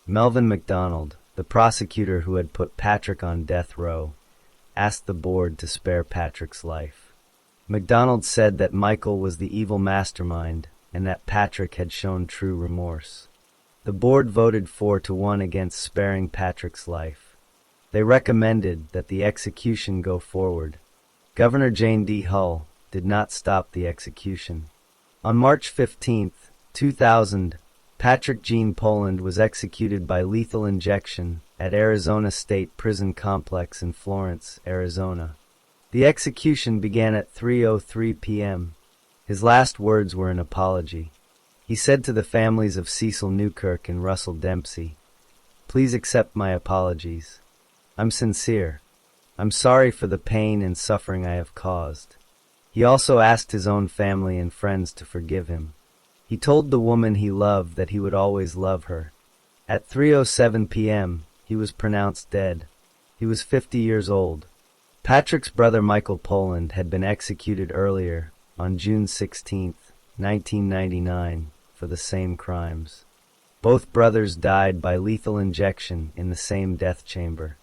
Melvin McDonald, the prosecutor who had put Patrick on death row, asked the board to spare Patrick's life. McDonald said that Michael was the evil mastermind and that Patrick had shown true remorse. The board voted 4-1 against sparing Patrick's life. They recommended that the execution go forward. Governor Jane D. Hull did not stop the execution. On March 15, 2000, Patrick Gene Poland was executed by lethal injection at Arizona State Prison Complex in Florence, Arizona. The execution began at 3:03 p.m. His last words were an apology. He said to the families of Cecil Newkirk and Russell Dempsey, "Please accept my apologies. I'm sincere. I'm sorry for the pain and suffering I have caused." He also asked his own family and friends to forgive him. He told the woman he loved that he would always love her. At 3:07 p.m., he was pronounced dead. He was 50 years old. Patrick's brother Michael Poland had been executed earlier on June 16, 1999, for the same crimes. Both brothers died by lethal injection in the same death chamber.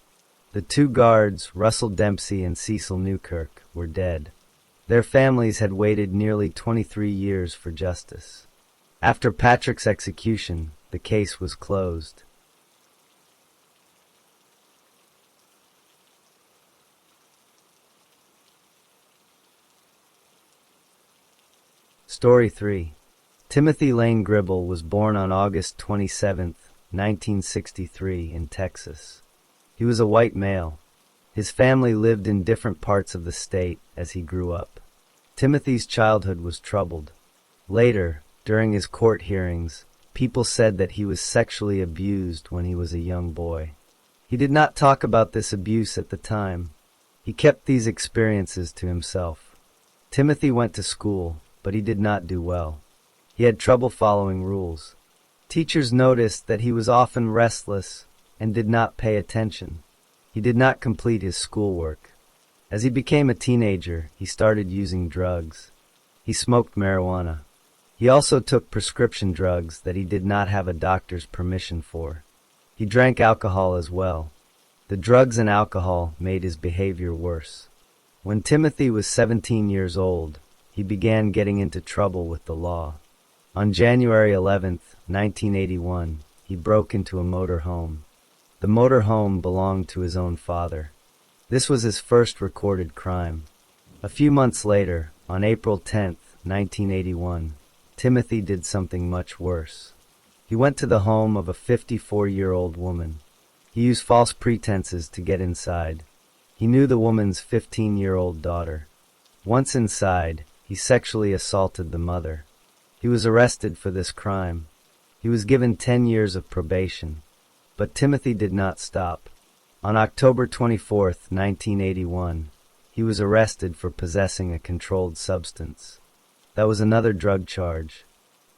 The two guards, Russell Dempsey and Cecil Newkirk, were dead. Their families had waited nearly 23 years for justice. After Patrick's execution, the case was closed. Story 3. Timothy Lane Gribble was born on August 27, 1963, in Texas. He was a white male. His family lived in different parts of the state as he grew up. Timothy's childhood was troubled. Later, during his court hearings, people said that he was sexually abused when he was a young boy. He did not talk about this abuse at the time. He kept these experiences to himself. Timothy went to school, but he did not do well. He had trouble following rules. Teachers noticed that he was often restless and did not pay attention. He did not complete his schoolwork. As he became a teenager, he started using drugs. He smoked marijuana. He also took prescription drugs that he did not have a doctor's permission for. He drank alcohol as well. The drugs and alcohol made his behavior worse. When Timothy was 17 years old, he began getting into trouble with the law. On January 11, 1981, he broke into a motor home. The motor home belonged to his own father. This was his first recorded crime. A few months later, on April 10, 1981, Timothy did something much worse. He went to the home of a 54-year-old woman. He used false pretenses to get inside. He knew the woman's 15-year-old daughter. Once inside, he sexually assaulted the mother. He was arrested for this crime. He was given 10 years of probation. But Timothy did not stop. On October 24, 1981, he was arrested for possessing a controlled substance. That was another drug charge.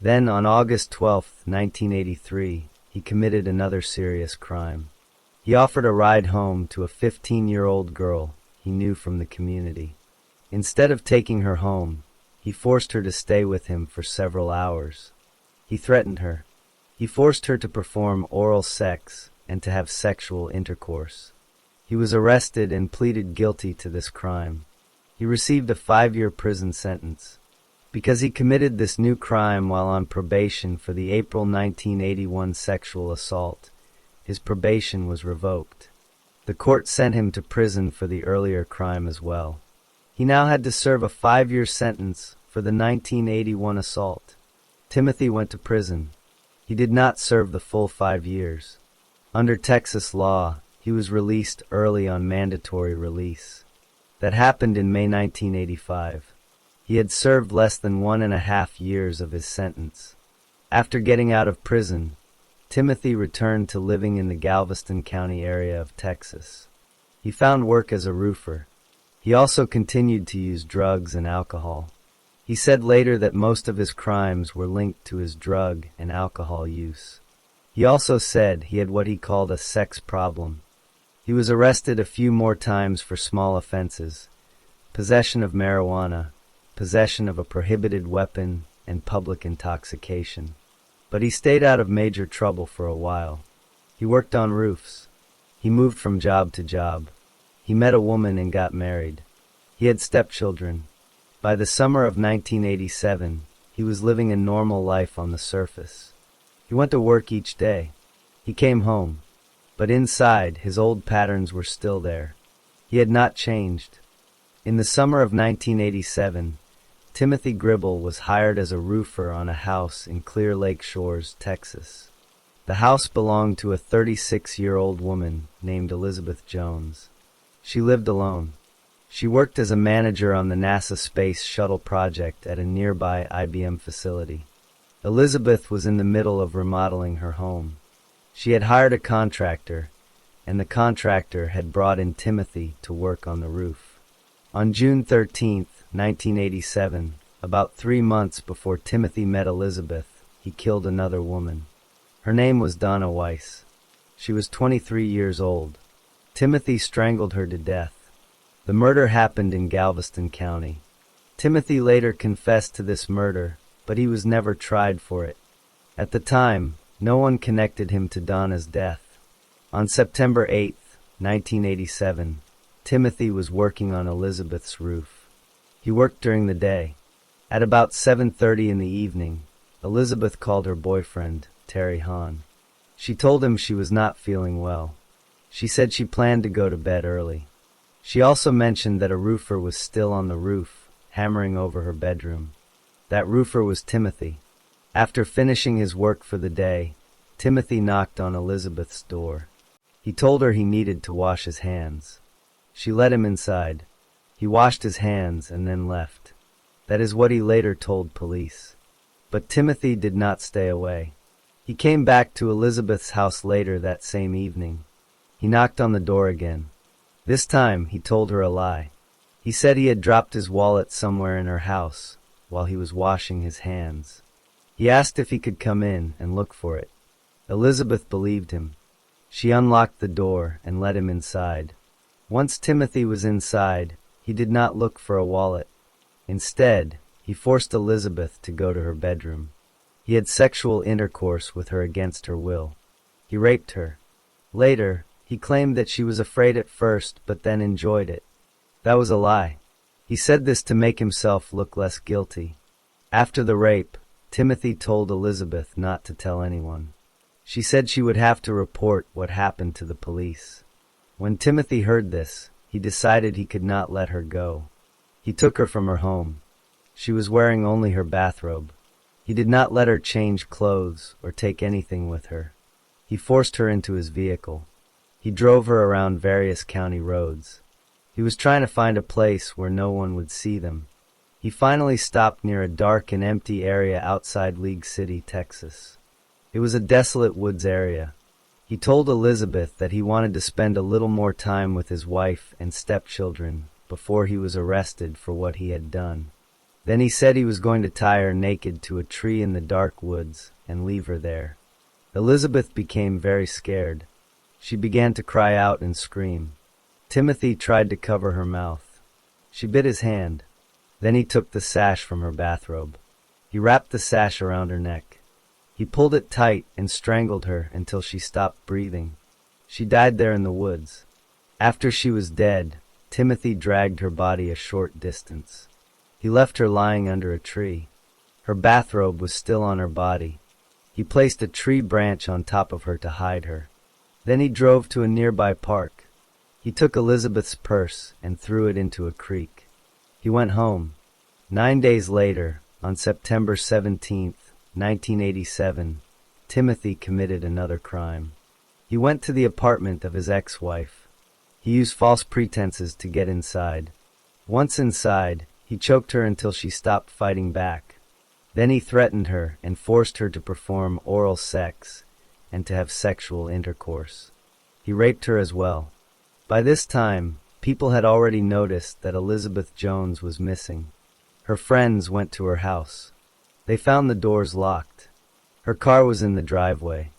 Then, on August 12, 1983, he committed another serious crime. He offered a ride home to a 15-year-old girl he knew from the community. Instead of taking her home, he forced her to stay with him for several hours. He threatened her. He forced her to perform oral sex and to have sexual intercourse. He was arrested and pleaded guilty to this crime. He received a 5-year prison sentence. Because he committed this new crime while on probation for the April 1981 sexual assault, his probation was revoked. The court sent him to prison for the earlier crime as well. He now had to serve a 5-year sentence for the 1981 assault. Timothy went to prison. He did not serve the full 5 years. Under Texas law, he was released early on mandatory release. That happened in May 1985. He had served less than 1.5 years of his sentence. After getting out of prison, Timothy returned to living in the Galveston County area of Texas. He found work as a roofer. He also continued to use drugs and alcohol. He said later that most of his crimes were linked to his drug and alcohol use. He also said he had what he called a sex problem. He was arrested a few more times for small offenses: possession of marijuana, possession of a prohibited weapon, and public intoxication. But he stayed out of major trouble for a while. He worked on roofs. He moved from job to job. He met a woman and got married. He had stepchildren. By the summer of 1987, he was living a normal life on the surface. He went to work each day. He came home. But inside, his old patterns were still there. He had not changed. In the summer of 1987, Timothy Gribble was hired as a roofer on a house in Clear Lake Shores, Texas. The house belonged to a 36-year-old woman named Elizabeth Jones. She lived alone. She worked as a manager on the NASA Space Shuttle project at a nearby IBM facility. Elizabeth was in the middle of remodeling her home. She had hired a contractor, and the contractor had brought in Timothy to work on the roof. On June 13, 1987, about 3 months before Timothy met Elizabeth, he killed another woman. Her name was Donna Weiss. She was 23 years old. Timothy strangled her to death. The murder happened in Galveston County. Timothy later confessed to this murder, but he was never tried for it. At the time, no one connected him to Donna's death. On September 8, 1987, Timothy was working on Elizabeth's roof. He worked during the day. At about 7:30 in the evening, Elizabeth called her boyfriend, Terry Hahn. She told him she was not feeling well. She said she planned to go to bed early. She also mentioned that a roofer was still on the roof, hammering over her bedroom. That roofer was Timothy. After finishing his work for the day, Timothy knocked on Elizabeth's door. He told her he needed to wash his hands. She let him inside. He washed his hands and then left. That is what he later told police. But Timothy did not stay away. He came back to Elizabeth's house later that same evening. He knocked on the door again. This time, he told her a lie. He said he had dropped his wallet somewhere in her house while he was washing his hands. He asked if he could come in and look for it. Elizabeth believed him. She unlocked the door and let him inside. Once Timothy was inside, he did not look for a wallet. Instead, he forced Elizabeth to go to her bedroom. He had sexual intercourse with her against her will. He raped her. Later, he claimed that she was afraid at first, but then enjoyed it. That was a lie. He said this to make himself look less guilty. After the rape, Timothy told Elizabeth not to tell anyone. She said she would have to report what happened to the police. When Timothy heard this, he decided he could not let her go. He took her from her home. She was wearing only her bathrobe. He did not let her change clothes or take anything with her. He forced her into his vehicle. He drove her around various county roads. He was trying to find a place where no one would see them. He finally stopped near a dark and empty area outside League City, Texas. It was a desolate woods area. He told Elizabeth that he wanted to spend a little more time with his wife and stepchildren before he was arrested for what he had done. Then he said he was going to tie her naked to a tree in the dark woods and leave her there. Elizabeth became very scared. She began to cry out and scream. Timothy tried to cover her mouth. She bit his hand. Then he took the sash from her bathrobe. He wrapped the sash around her neck. He pulled it tight and strangled her until she stopped breathing. She died there in the woods. After she was dead, Timothy dragged her body a short distance. He left her lying under a tree. Her bathrobe was still on her body. He placed a tree branch on top of her to hide her. Then he drove to a nearby park. He took Elizabeth's purse and threw it into a creek. He went home. 9 days later, on September 17th, 1987, Timothy committed another crime. He went to the apartment of his ex-wife. He used false pretenses to get inside. Once inside, he choked her until she stopped fighting back. Then he threatened her and forced her to perform oral sex and to have sexual intercourse. He raped her as well. By this time, people had already noticed that Elizabeth Jones was missing. Her friends went to her house. They found the doors locked. Her car was in the driveway.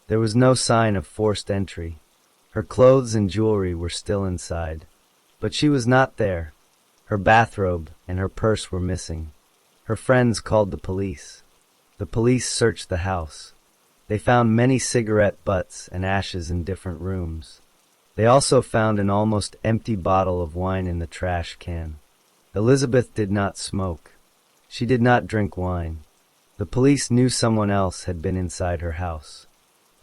There was no sign of forced entry. Her clothes and jewelry were still inside. But she was not there. Her bathrobe and her purse were missing. Her friends called the police. The police searched the house. They found many cigarette butts and ashes in different rooms. They also found an almost empty bottle of wine in the trash can. Elizabeth did not smoke. She did not drink wine. The police knew someone else had been inside her house.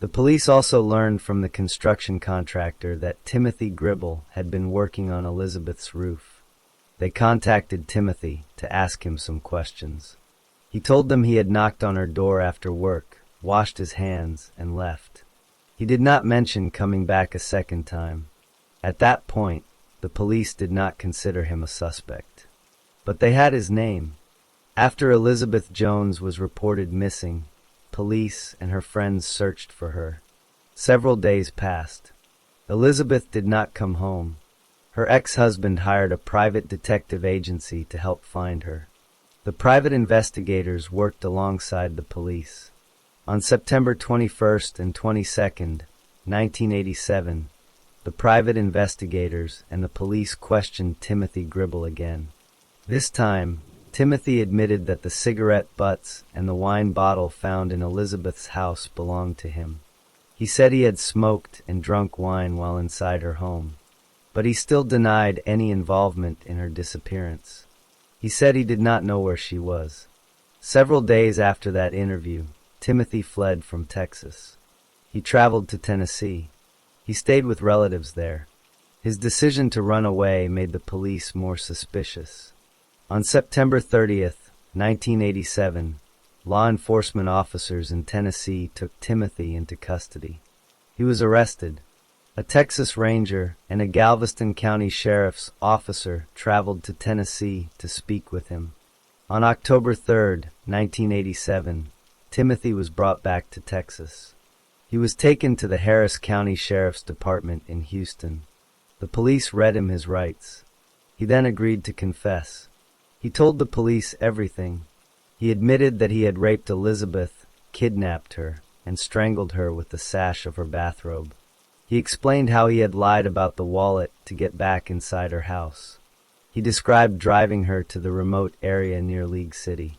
The police also learned from the construction contractor that Timothy Gribble had been working on Elizabeth's roof. They contacted Timothy to ask him some questions. He told them he had knocked on her door after work, washed his hands, and left. He did not mention coming back a second time. At that point, the police did not consider him a suspect. But they had his name. After Elizabeth Jones was reported missing, police and her friends searched for her. Several days passed. Elizabeth did not come home. Her ex-husband hired a private detective agency to help find her. The private investigators worked alongside the police. On September 21st and 22nd, 1987, the private investigators and the police questioned Timothy Gribble again. This time, Timothy admitted that the cigarette butts and the wine bottle found in Elizabeth's house belonged to him. He said he had smoked and drunk wine while inside her home, but he still denied any involvement in her disappearance. He said he did not know where she was. Several days after that interview, Timothy fled from Texas. He traveled to Tennessee. He stayed with relatives there. His decision to run away made the police more suspicious. On September 30th, 1987, law enforcement officers in Tennessee took Timothy into custody. He was arrested. A Texas Ranger and a Galveston County Sheriff's officer traveled to Tennessee to speak with him. On October 3rd, 1987, Timothy was brought back to Texas. He was taken to the Harris County Sheriff's Department in Houston. The police read him his rights. He then agreed to confess. He told the police everything. He admitted that he had raped Elizabeth, kidnapped her, and strangled her with the sash of her bathrobe. He explained how he had lied about the wallet to get back inside her house. He described driving her to the remote area near League City.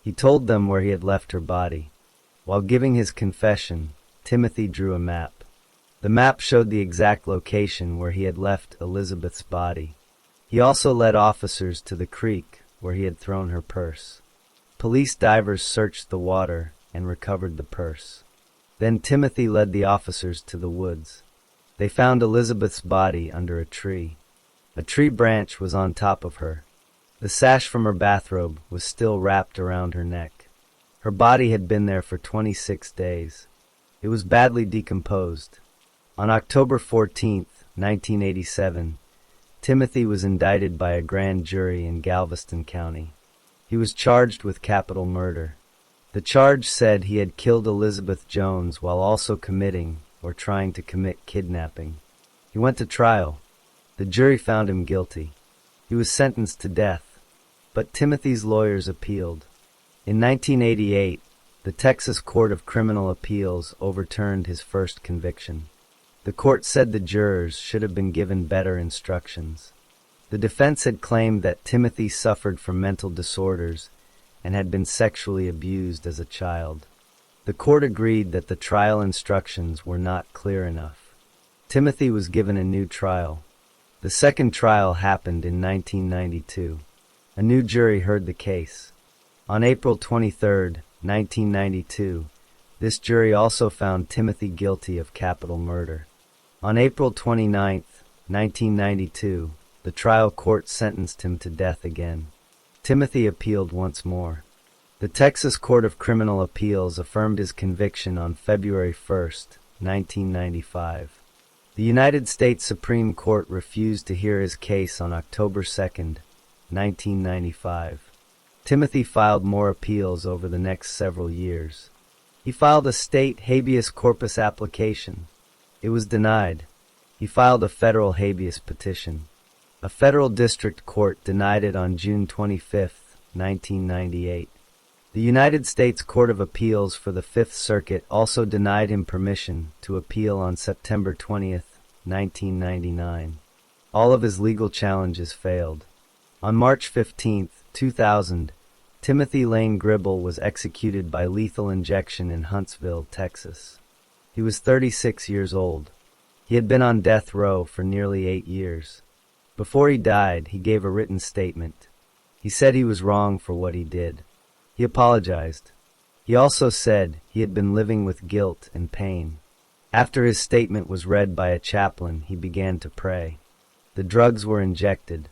He told them where he had left her body. While giving his confession, Timothy drew a map. The map showed the exact location where he had left Elizabeth's body. He also led officers to the creek where he had thrown her purse. Police divers searched the water and recovered the purse. Then Timothy led the officers to the woods. They found Elizabeth's body under a tree. A tree branch was on top of her. The sash from her bathrobe was still wrapped around her neck. Her body had been there for 26 days. It was badly decomposed. On October 14th, 1987, Timothy was indicted by a grand jury in Galveston County. He was charged with capital murder. The charge said he had killed Elizabeth Jones while also committing or trying to commit kidnapping. He went to trial. The jury found him guilty. He was sentenced to death, but Timothy's lawyers appealed. In 1988, the Texas Court of Criminal Appeals overturned his first conviction. The court said the jurors should have been given better instructions. The defense had claimed that Timothy suffered from mental disorders and had been sexually abused as a child. The court agreed that the trial instructions were not clear enough. Timothy was given a new trial. The second trial happened in 1992. A new jury heard the case. On April 23, 1992, this jury also found Timothy guilty of capital murder. On April 29, 1992, the trial court sentenced him to death again. Timothy appealed once more. The Texas Court of Criminal Appeals affirmed his conviction on February 1, 1995. The United States Supreme Court refused to hear his case on October 2, 1995. Timothy filed more appeals over the next several years. He filed a state habeas corpus application. It was denied. He filed a federal habeas petition. A federal district court denied it on June 25, 1998. The United States Court of Appeals for the Fifth Circuit also denied him permission to appeal on September 20, 1999. All of his legal challenges failed. On March 15, 2000, Timothy Lane Gribble was executed by lethal injection in Huntsville, Texas. He was 36 years old. He had been on death row for nearly 8 years. Before he died, he gave a written statement. He said he was wrong for what he did. He apologized. He also said he had been living with guilt and pain. After his statement was read by a chaplain, he began to pray. The drugs were injected.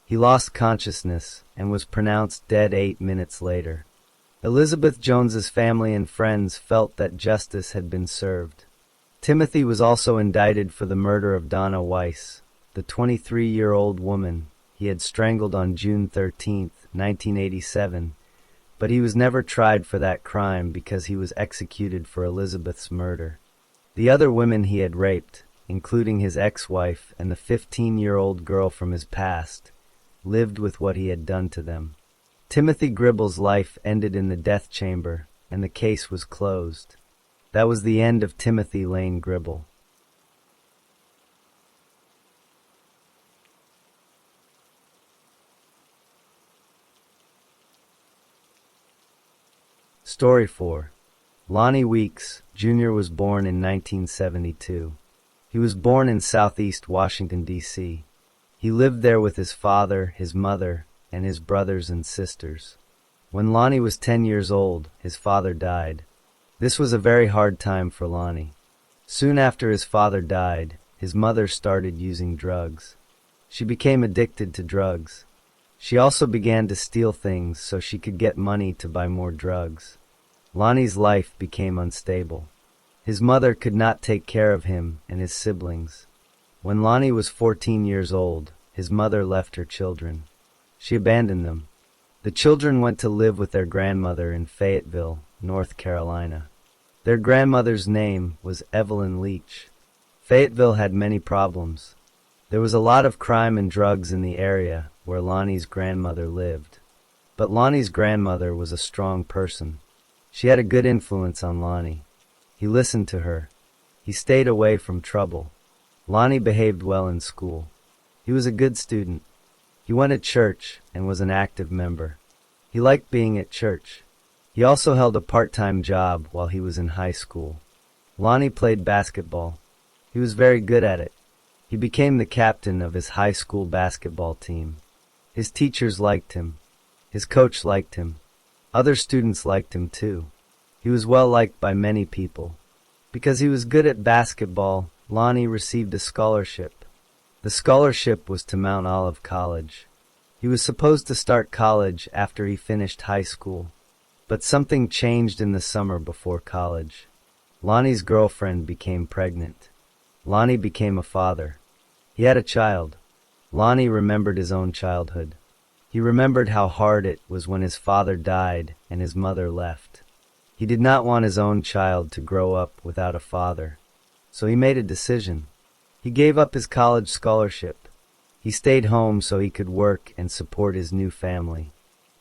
He lost consciousness and was pronounced dead 8 minutes later. Elizabeth Jones's family and friends felt that justice had been served. Timothy was also indicted for the murder of Donna Weiss, the 23-year-old woman he had strangled on June 13, 1987, but he was never tried for that crime because he was executed for Elizabeth's murder. The other women he had raped, including his ex-wife and the 15-year-old girl from his past, lived with what he had done to them. Timothy Gribble's life ended in the death chamber, and the case was closed. That was the end of Timothy Lane Gribble. Story 4. Lonnie Weeks, Jr. was born in 1972. He was born in southeast Washington, D.C. He lived there with his father, his mother, and his brothers and sisters. When Lonnie was 10 years old, his father died. This was a very hard time for Lonnie. Soon after his father died, his mother started using drugs. She became addicted to drugs. She also began to steal things so she could get money to buy more drugs. Lonnie's life became unstable. His mother could not take care of him and his siblings. When Lonnie was 14 years old, his mother left her children. She abandoned them. The children went to live with their grandmother in Fayetteville, North Carolina. Their grandmother's name was Evelyn Leach. Fayetteville had many problems. There was a lot of crime and drugs in the area where Lonnie's grandmother lived. But Lonnie's grandmother was a strong person. She had a good influence on Lonnie. He listened to her. He stayed away from trouble. Lonnie behaved well in school. He was a good student. He went to church and was an active member. He liked being at church. He also held a part-time job while he was in high school. Lonnie played basketball. He was very good at it. He became the captain of his high school basketball team. His teachers liked him. His coach liked him. Other students liked him too. He was well liked by many people. Because he was good at basketball, Lonnie received a scholarship. The scholarship was to Mount Olive College. He was supposed to start college after he finished high school. But something changed in the summer before college. Lonnie's girlfriend became pregnant. Lonnie became a father. He had a child. Lonnie remembered his own childhood. He remembered how hard it was when his father died and his mother left. He did not want his own child to grow up without a father. So he made a decision. He gave up his college scholarship. He stayed home so he could work and support his new family.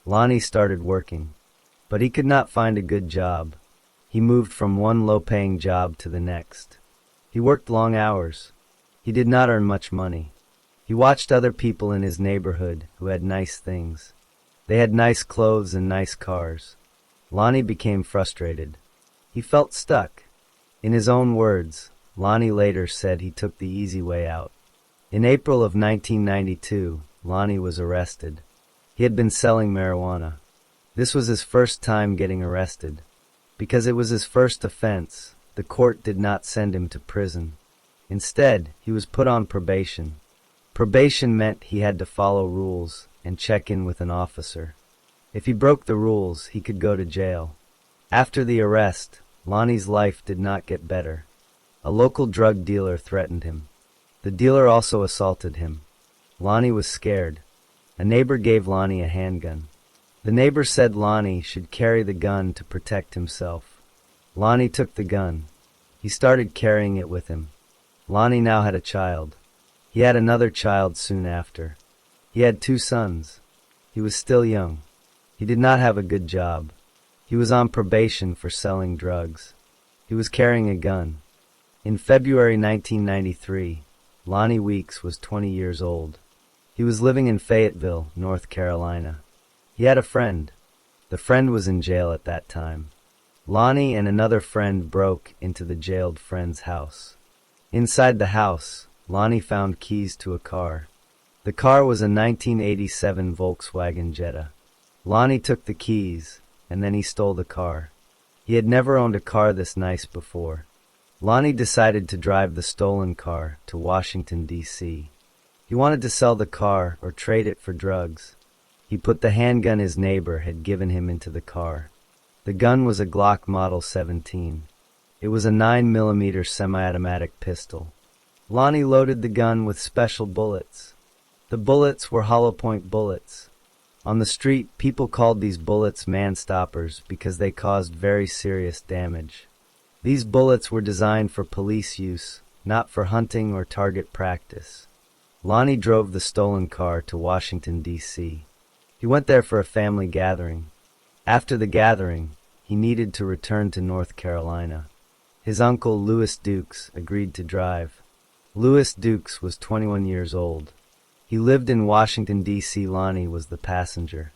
Lonnie started working, but he could not find a good job. He moved from one low-paying job to the next. He worked long hours. He did not earn much money. He watched other people in his neighborhood who had nice things. They had nice clothes and nice cars. Lonnie became frustrated. He felt stuck. In his own words, Lonnie later said he took the easy way out. In April of 1992, Lonnie was arrested. He had been selling marijuana. This was his first time getting arrested. Because it was his first offense, the court did not send him to prison. Instead, he was put on probation. Probation meant he had to follow rules and check in with an officer. If he broke the rules, he could go to jail. After the arrest, Lonnie's life did not get better. A local drug dealer threatened him. The dealer also assaulted him. Lonnie was scared. A neighbor gave Lonnie a handgun. The neighbor said Lonnie should carry the gun to protect himself. Lonnie took the gun. He started carrying it with him. Lonnie now had a child. He had another child soon after. He had 2 sons. He was still young. He did not have a good job. He was on probation for selling drugs. He was carrying a gun. In February 1993, Lonnie Weeks was 20 years old. He was living in Fayetteville, North Carolina. He had a friend. The friend was in jail at that time. Lonnie and another friend broke into the jailed friend's house. Inside the house, Lonnie found keys to a car. The car was a 1987 Volkswagen Jetta. Lonnie took the keys, and then he stole the car. He had never owned a car this nice before. Lonnie decided to drive the stolen car to Washington, D.C. He wanted to sell the car or trade it for drugs. He put the handgun his neighbor had given him into the car. The gun was a Glock Model 17. It was a 9mm semi-automatic pistol. Lonnie loaded the gun with special bullets. The bullets were hollow-point bullets. On the street, people called these bullets man-stoppers because they caused very serious damage. These bullets were designed for police use, not for hunting or target practice. Lonnie drove the stolen car to Washington, D.C. He went there for a family gathering. After the gathering, he needed to return to North Carolina. His uncle, Louis Dukes, agreed to drive. Louis Dukes was 21 years old. He lived in Washington, D.C. Lonnie was the passenger.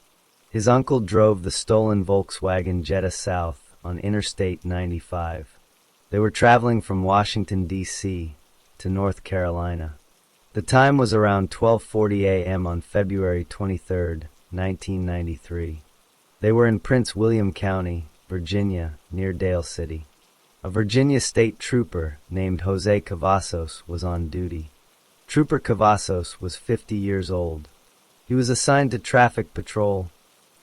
His uncle drove the stolen Volkswagen Jetta south on Interstate 95. They were traveling from Washington, D.C. to North Carolina. The time was around 12:40 a.m. on February 23, 1993. They were in Prince William County, Virginia, near Dale City. A Virginia state trooper named Jose Cavazos was on duty. Trooper Cavazos was 50 years old. He was assigned to traffic patrol.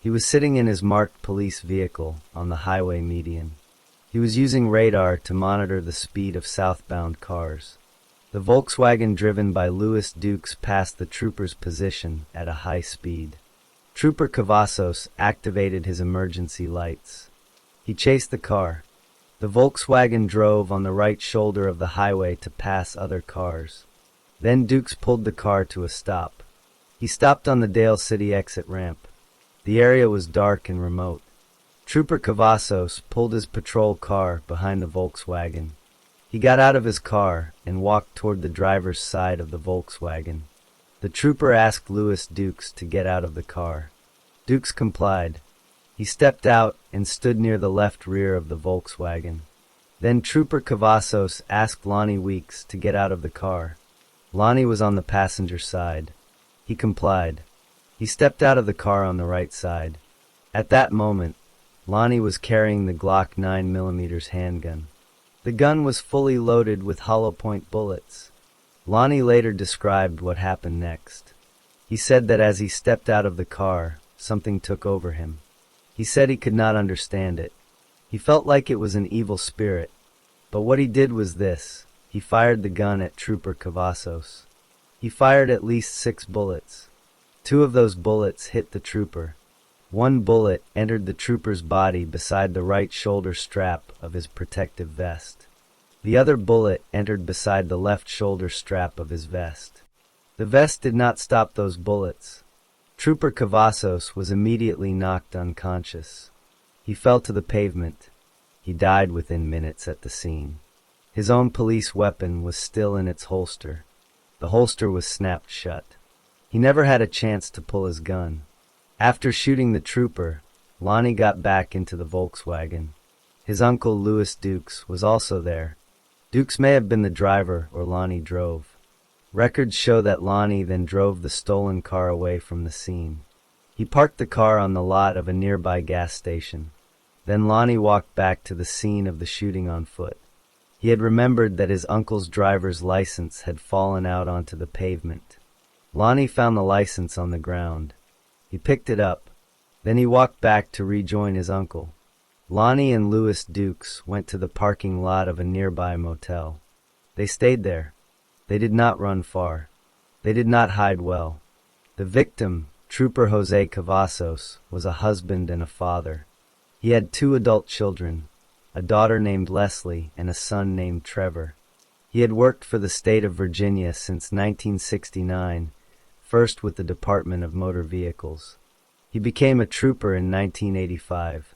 He was sitting in his marked police vehicle on the highway median. He was using radar to monitor the speed of southbound cars. The Volkswagen driven by Louis Dukes passed the trooper's position at a high speed. Trooper Cavazos activated his emergency lights. He chased the car. The Volkswagen drove on the right shoulder of the highway to pass other cars. Then Dukes pulled the car to a stop. He stopped on the Dale City exit ramp. The area was dark and remote. Trooper Cavazos pulled his patrol car behind the Volkswagen. He got out of his car and walked toward the driver's side of the Volkswagen. The trooper asked Louis Dukes to get out of the car. Dukes complied. He stepped out and stood near the left rear of the Volkswagen. Then Trooper Cavazos asked Lonnie Weeks to get out of the car. Lonnie was on the passenger side. He complied. He stepped out of the car on the right side. At that moment, Lonnie was carrying the Glock 9mm handgun. The gun was fully loaded with hollow-point bullets. Lonnie later described what happened next. He said that as he stepped out of the car, something took over him. He said he could not understand it. He felt like it was an evil spirit. But what he did was this. He fired the gun at Trooper Cavazos. He fired at least 6 bullets. 2 of those bullets hit the trooper. 1 bullet entered the trooper's body beside the right shoulder strap of his protective vest. The other bullet entered beside the left shoulder strap of his vest. The vest did not stop those bullets. Trooper Cavazos was immediately knocked unconscious. He fell to the pavement. He died within minutes at the scene. His own police weapon was still in its holster. The holster was snapped shut. He never had a chance to pull his gun. After shooting the trooper, Lonnie got back into the Volkswagen. His uncle Louis Dukes was also there. Dukes may have been the driver or Lonnie drove. Records show that Lonnie then drove the stolen car away from the scene. He parked the car on the lot of a nearby gas station. Then Lonnie walked back to the scene of the shooting on foot. He had remembered that his uncle's driver's license had fallen out onto the pavement. Lonnie found the license on the ground. He picked it up. Then he walked back to rejoin his uncle. Lonnie and Louis Dukes went to the parking lot of a nearby motel. They stayed there. They did not run far. They did not hide well. The victim, Trooper Jose Cavazos, was a husband and a father. He had 2 adult children, a daughter named Leslie and a son named Trevor. He had worked for the state of Virginia since 1969, first with the Department of Motor Vehicles. He became a trooper in 1985.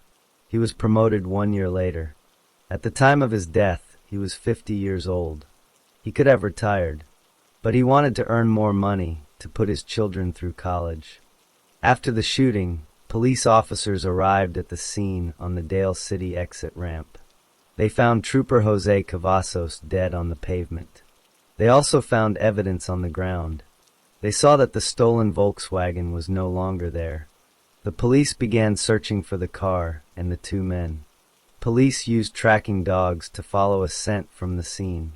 He was promoted 1 year later. At the time of his death, he was 50 years old. He could have retired, but he wanted to earn more money to put his children through college. After the shooting, police officers arrived at the scene on the Dale City exit ramp. They found Trooper Jose Cavazos dead on the pavement. They also found evidence on the ground. They saw that the stolen Volkswagen was no longer there. The police began searching for the car and the 2 men. Police used tracking dogs to follow a scent from the scene.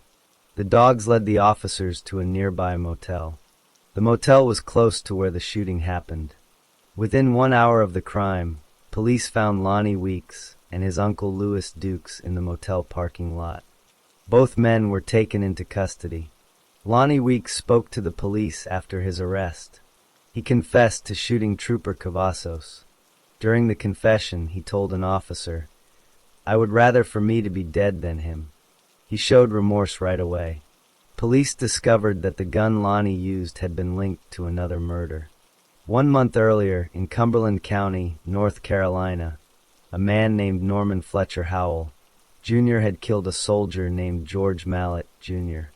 The dogs led the officers to a nearby motel. The motel was close to where the shooting happened. Within 1 hour of the crime, police found Lonnie Weeks and his uncle Louis Dukes in the motel parking lot. Both men were taken into custody. Lonnie Weeks spoke to the police after his arrest. He confessed to shooting Trooper Cavazos. During the confession, he told an officer, "I would rather for me to be dead than him." He showed remorse right away. Police discovered that the gun Lonnie used had been linked to another murder. 1 month earlier, in Cumberland County, North Carolina, a man named Norman Fletcher Howell, Jr. had killed a soldier named George Mallet, Jr.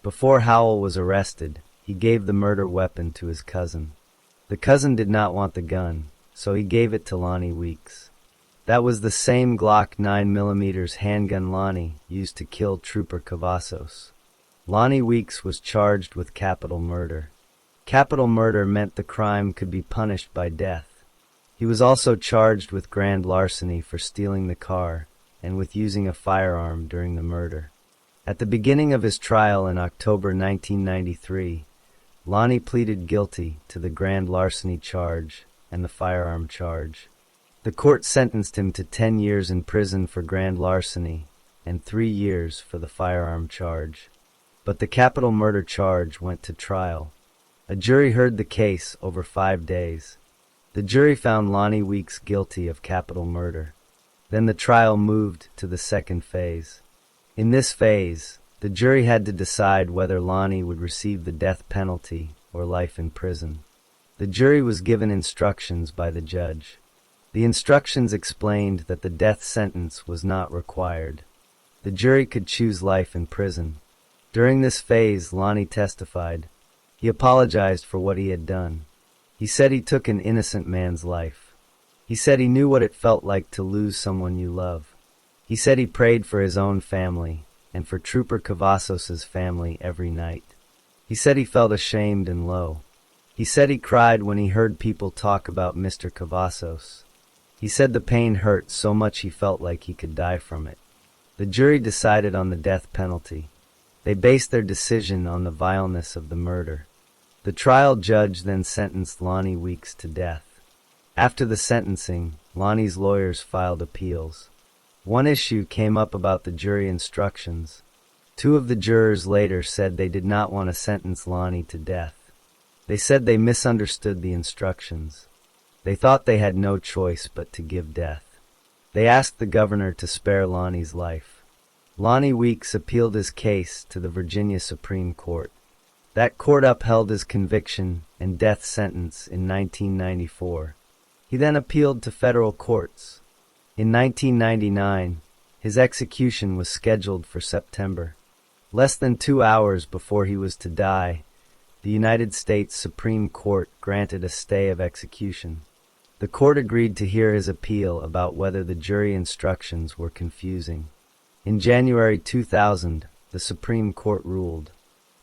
Before Howell was arrested, he gave the murder weapon to his cousin. The cousin did not want the gun, so he gave it to Lonnie Weeks. That was the same Glock 9mm handgun Lonnie used to kill Trooper Cavazos. Lonnie Weeks was charged with capital murder. Capital murder meant the crime could be punished by death. He was also charged with grand larceny for stealing the car and with using a firearm during the murder. At the beginning of his trial in October 1993, Lonnie pleaded guilty to the grand larceny charge and the firearm charge. The court sentenced him to 10 years in prison for grand larceny and 3 years for the firearm charge. But the capital murder charge went to trial. A jury heard the case over 5 days. The jury found Lonnie Weeks guilty of capital murder. Then the trial moved to the second phase. In this phase, the jury had to decide whether Lonnie would receive the death penalty or life in prison. The jury was given instructions by the judge. The instructions explained that the death sentence was not required. The jury could choose life in prison. During this phase, Lonnie testified. He apologized for what he had done. He said he took an innocent man's life. He said he knew what it felt like to lose someone you love. He said he prayed for his own family and for Trooper Cavazos' family every night. He said he felt ashamed and low. He said he cried when he heard people talk about Mr. Cavazos. He said the pain hurt so much he felt like he could die from it. The jury decided on the death penalty. They based their decision on the vileness of the murder. The trial judge then sentenced Lonnie Weeks to death. After the sentencing, Lonnie's lawyers filed appeals. One issue came up about the jury instructions. 2 of the jurors later said they did not want to sentence Lonnie to death. They said they misunderstood the instructions. They thought they had no choice but to give death. They asked the governor to spare Lonnie's life. Lonnie Weeks appealed his case to the Virginia Supreme Court. That court upheld his conviction and death sentence in 1994. He then appealed to federal courts. In 1999, his execution was scheduled for September. Less than 2 hours before he was to die, the United States Supreme Court granted a stay of execution. The court agreed to hear his appeal about whether the jury instructions were confusing. In January 2000, the Supreme Court ruled.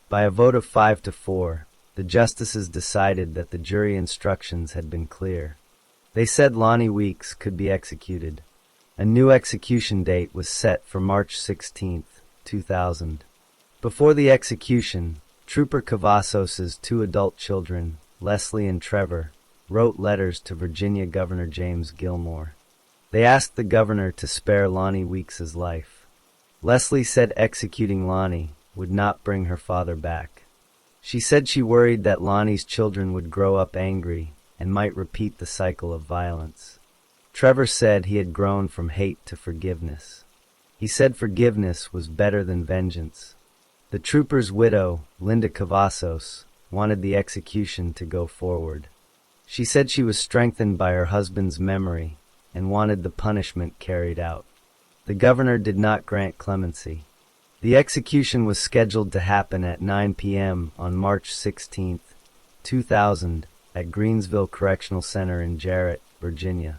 By a vote of 5-4, the justices decided that the jury instructions had been clear. They said Lonnie Weeks could be executed. A new execution date was set for March 16, 2000. Before the execution, Trooper Cavazos's two adult children, Leslie and Trevor, wrote letters to Virginia Governor James Gilmore. They asked the governor to spare Lonnie Weeks's life. Leslie said executing Lonnie would not bring her father back. She said she worried that Lonnie's children would grow up angry and might repeat the cycle of violence. Trevor said he had grown from hate to forgiveness. He said forgiveness was better than vengeance. The trooper's widow, Linda Cavazos, wanted the execution to go forward. She said she was strengthened by her husband's memory and wanted the punishment carried out. The governor did not grant clemency. The execution was scheduled to happen at 9 p.m. on March 16, 2000, at Greensville Correctional Center in Jarrett, Virginia.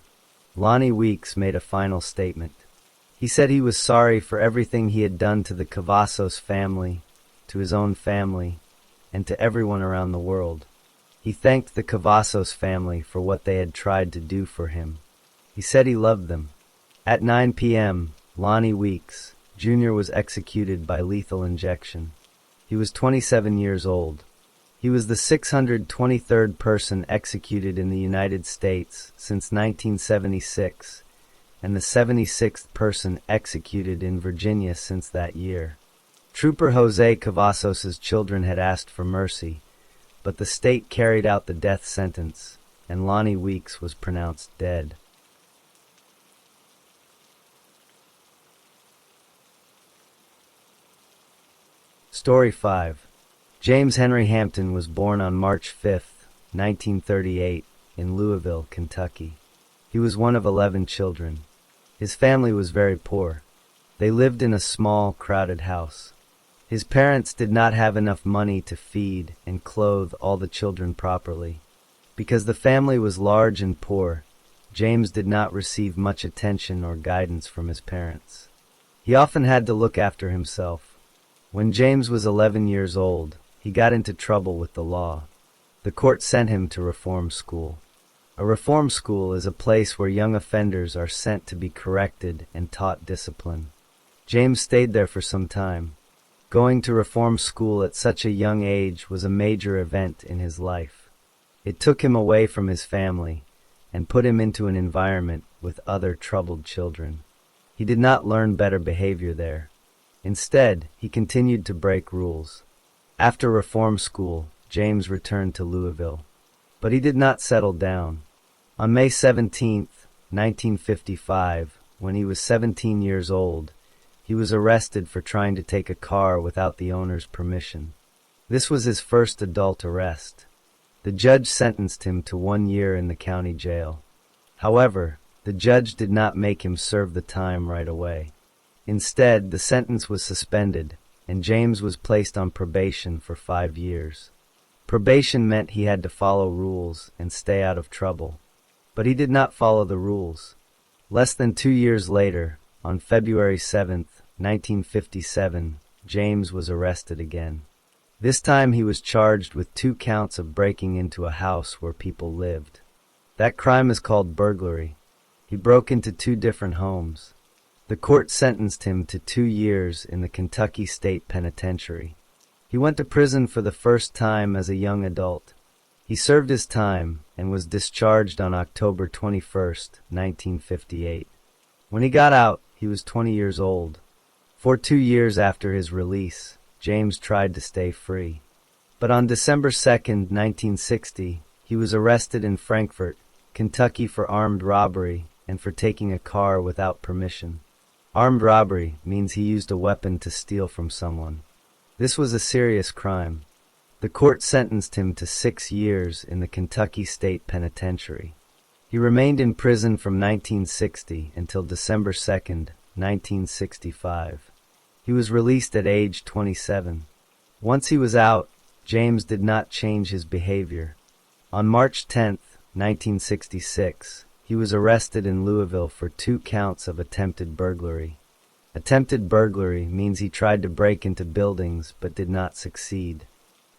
Lonnie Weeks made a final statement. He said he was sorry for everything he had done to the Cavazos family, to his own family, and to everyone around the world. He thanked the Cavazos family for what they had tried to do for him. He said he loved them. At 9 p.m., Lonnie Weeks, Jr. was executed by lethal injection. He was 27 years old. He was the 623rd person executed in the United States since 1976, and the 76th person executed in Virginia since that year. Trooper Jose Cavazos's children had asked for mercy, but the state carried out the death sentence, and Lonnie Weeks was pronounced dead. Story 5. James Henry Hampton was born on March 5, 1938, in Louisville, Kentucky. He was one of 11 children. His family was very poor. They lived in a small, crowded house. His parents did not have enough money to feed and clothe all the children properly. Because the family was large and poor, James did not receive much attention or guidance from his parents. He often had to look after himself. When James was 11 years old, he got into trouble with the law. The court sent him to reform school. A reform school is a place where young offenders are sent to be corrected and taught discipline. James stayed there for some time. Going to reform school at such a young age was a major event in his life. It took him away from his family and put him into an environment with other troubled children. He did not learn better behavior there. Instead, he continued to break rules. After reform school, James returned to Louisville. But he did not settle down. On May 17, 1955, when he was 17 years old, he was arrested for trying to take a car without the owner's permission. This was his first adult arrest. The judge sentenced him to 1 year in the county jail. However, the judge did not make him serve the time right away. Instead, the sentence was suspended, and James was placed on probation for 5 years. Probation meant he had to follow rules and stay out of trouble. But he did not follow the rules. Less than 2 years later, on February 7, 1957, James was arrested again. This time he was charged with 2 counts of breaking into a house where people lived. That crime is called burglary. He broke into 2 different homes. The court sentenced him to 2 years in the Kentucky State Penitentiary. He went to prison for the first time as a young adult. He served his time and was discharged on October 21, 1958. When he got out, he was 20 years old. For 2 years after his release, James tried to stay free. But on December 2, 1960, he was arrested in Frankfort, Kentucky for armed robbery and for taking a car without permission. Armed robbery means he used a weapon to steal from someone. This was a serious crime. The court sentenced him to 6 years in the Kentucky State Penitentiary. He remained in prison from 1960 until December 2, 1965. He was released at age 27. Once he was out, James did not change his behavior. On March 10, 1966, he was arrested in Louisville for 2 counts of attempted burglary. Attempted burglary means he tried to break into buildings but did not succeed.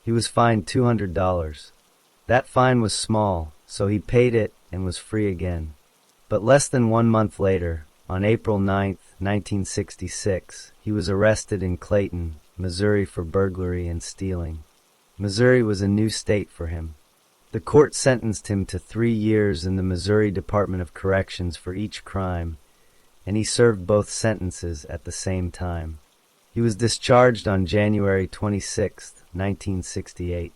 He was fined $200. That fine was small, so he paid it and was free again. But less than 1 month later, on April 9, 1966, he was arrested in Clayton, Missouri for burglary and stealing. Missouri was a new state for him. The court sentenced him to 3 years in the Missouri Department of Corrections for each crime, and he served both sentences at the same time. He was discharged on January 26, 1968.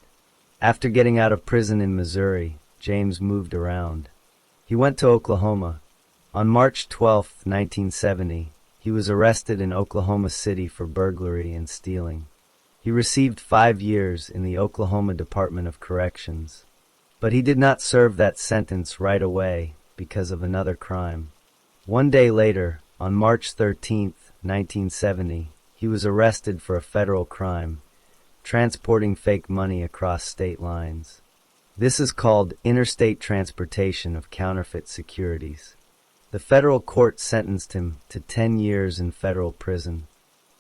After getting out of prison in Missouri, James moved around. He went to Oklahoma. On March 12, 1970, he was arrested in Oklahoma City for burglary and stealing. He received 5 years in the Oklahoma Department of Corrections. But he did not serve that sentence right away because of another crime. 1 day later, on March 13, 1970, he was arrested for a federal crime, transporting fake money across state lines. This is called interstate transportation of counterfeit securities. The federal court sentenced him to 10 years in federal prison.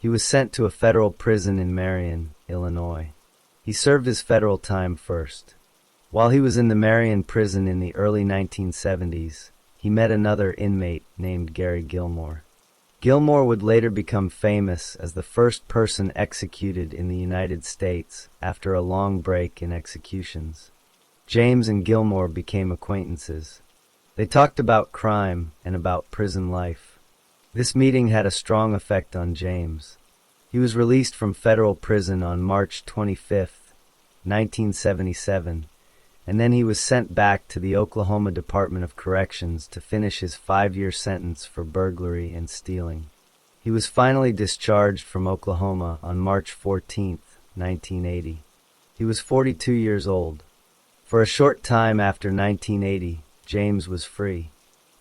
He was sent to a federal prison in Marion, Illinois. He served his federal time first. While he was in the Marion prison in the early 1970s, he met another inmate named Gary Gilmore. Gilmore would later become famous as the first person executed in the United States after a long break in executions. James and Gilmore became acquaintances. They talked about crime and about prison life. This meeting had a strong effect on James. He was released from federal prison on March 25, 1977, and then he was sent back to the Oklahoma Department of Corrections to finish his 5-year sentence for burglary and stealing. He was finally discharged from Oklahoma on March 14, 1980. He was 42 years old. For a short time after 1980, James was free.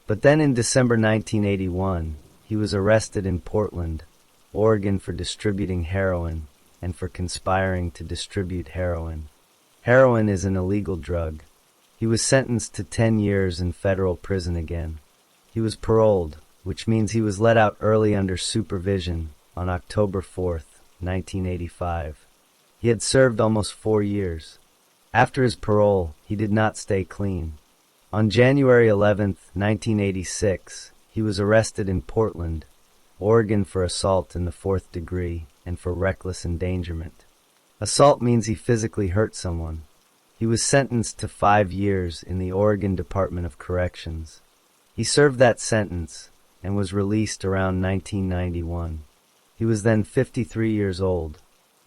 But then in December 1981, he was arrested in Portland, Oregon for distributing heroin and for conspiring to distribute heroin. Heroin is an illegal drug. He was sentenced to 10 years in federal prison again. He was paroled, which means he was let out early under supervision on October 4, 1985. He had served almost 4 years. After his parole, he did not stay clean. On January 11, 1986, he was arrested in Portland, Oregon for assault in the 4th degree and for reckless endangerment. Assault means he physically hurt someone. He was sentenced to 5 years in the Oregon Department of Corrections. He served that sentence and was released around 1991. He was then 53 years old.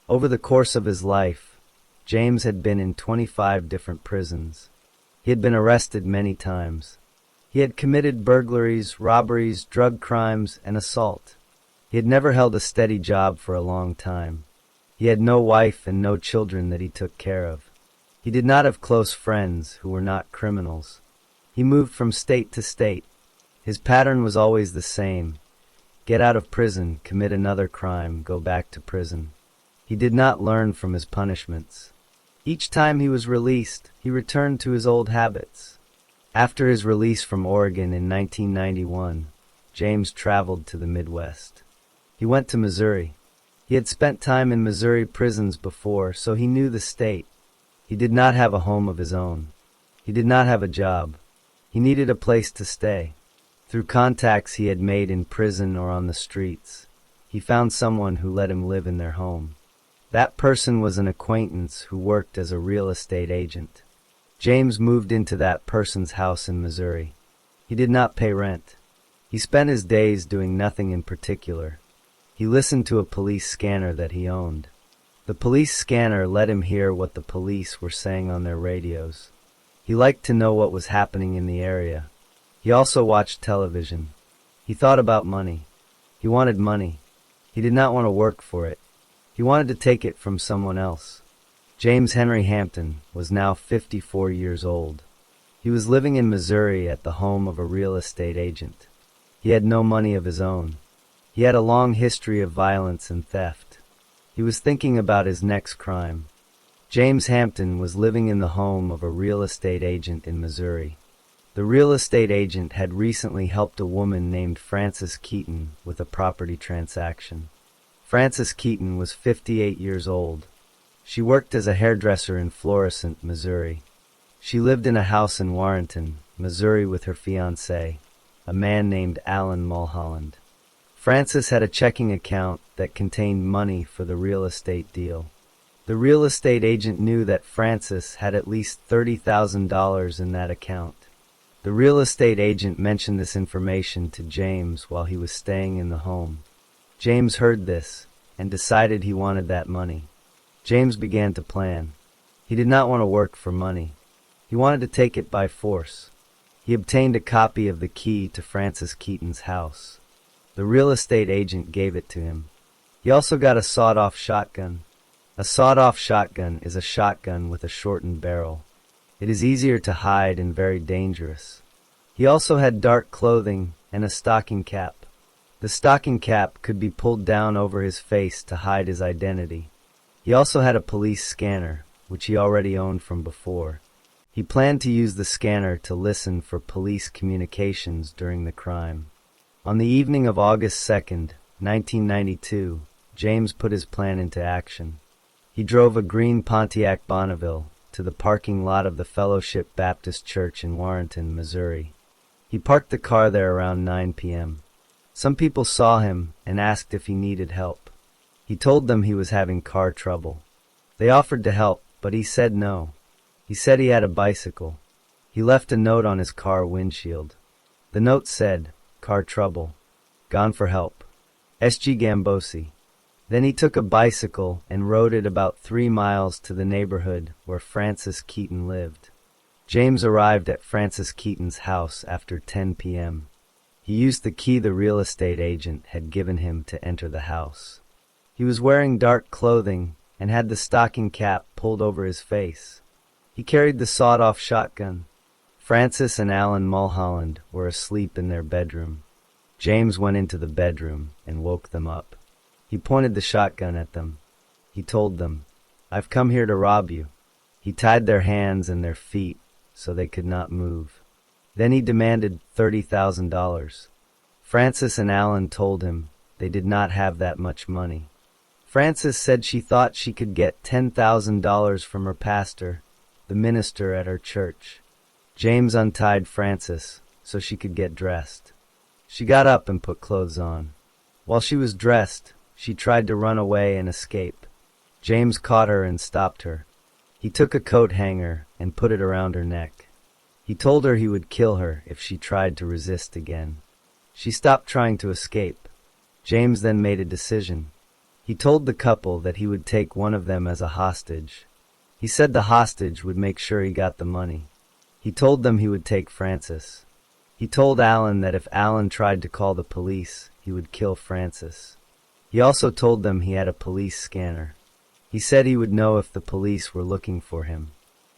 Over the course of his life, James had been in 25 different prisons. He had been arrested many times. He had committed burglaries, robberies, drug crimes, and assault. He had never held a steady job for a long time. He had no wife and no children that he took care of. He did not have close friends who were not criminals. He moved from state to state. His pattern was always the same: get out of prison, commit another crime, go back to prison. He did not learn from his punishments. Each time he was released, he returned to his old habits. After his release from Oregon in 1991, James traveled to the Midwest. He went to Missouri. He had spent time in Missouri prisons before, so he knew the state. He did not have a home of his own. He did not have a job. He needed a place to stay. Through contacts he had made in prison or on the streets, he found someone who let him live in their home. That person was an acquaintance who worked as a real estate agent. James moved into that person's house in Missouri. He did not pay rent. He spent his days doing nothing in particular. He listened to a police scanner that he owned. The police scanner let him hear what the police were saying on their radios. He liked to know what was happening in the area. He also watched television. He thought about money. He wanted money. He did not want to work for it. He wanted to take it from someone else. James Henry Hampton was now 54 years old. He was living in Missouri at the home of a real estate agent. He had no money of his own. He had a long history of violence and theft. He was thinking about his next crime. James Hampton was living in the home of a real estate agent in Missouri. The real estate agent had recently helped a woman named Frances Keaton with a property transaction. Frances Keaton was 58 years old. She worked as a hairdresser in Florissant, Missouri. She lived in a house in Warrenton, Missouri with her fiancé, a man named Alan Mulholland. Frances had a checking account that contained money for the real estate deal. The real estate agent knew that Frances had at least $30,000 in that account. The real estate agent mentioned this information to James while he was staying in the home. James heard this and decided he wanted that money. James began to plan. He did not want to work for money. He wanted to take it by force. He obtained a copy of the key to Frances Keaton's house. The real estate agent gave it to him. He also got a sawed-off shotgun. A sawed-off shotgun is a shotgun with a shortened barrel. It is easier to hide and very dangerous. He also had dark clothing and a stocking cap. The stocking cap could be pulled down over his face to hide his identity. He also had a police scanner, which he already owned from before. He planned to use the scanner to listen for police communications during the crime. On the evening of August 2nd, 1992, James put his plan into action. He drove a green Pontiac Bonneville to the parking lot of the Fellowship Baptist Church in Warrenton, Missouri. He parked the car there around 9 p.m. Some people saw him and asked if he needed help. He told them he was having car trouble. They offered to help, but he said no. He said he had a bicycle. He left a note on his car windshield. The note said, "Car trouble. Gone for help. S.G. Gambosi." Then he took a bicycle and rode it about 3 miles to the neighborhood where Frances Keaton lived. James arrived at Frances Keaton's house after 10 p.m. He used the key the real estate agent had given him to enter the house. He was wearing dark clothing and had the stocking cap pulled over his face. He carried the sawed-off shotgun. Frances and Alan Mulholland were asleep in their bedroom. James went into the bedroom and woke them up. He pointed the shotgun at them. He told them, "I've come here to rob you." He tied their hands and their feet so they could not move. Then he demanded $30,000. Frances and Alan told him they did not have that much money. Frances said she thought she could get $10,000 from her pastor, the minister at her church. James untied Frances so she could get dressed. She got up and put clothes on. While she was dressed, she tried to run away and escape. James caught her and stopped her. He took a coat hanger and put it around her neck. He told her he would kill her if she tried to resist again. She stopped trying to escape. James then made a decision. He told the couple that he would take one of them as a hostage. He said the hostage would make sure he got the money. He told them he would take Frances. He told Alan that if Alan tried to call the police, he would kill Frances. He also told them he had a police scanner. He said he would know if the police were looking for him.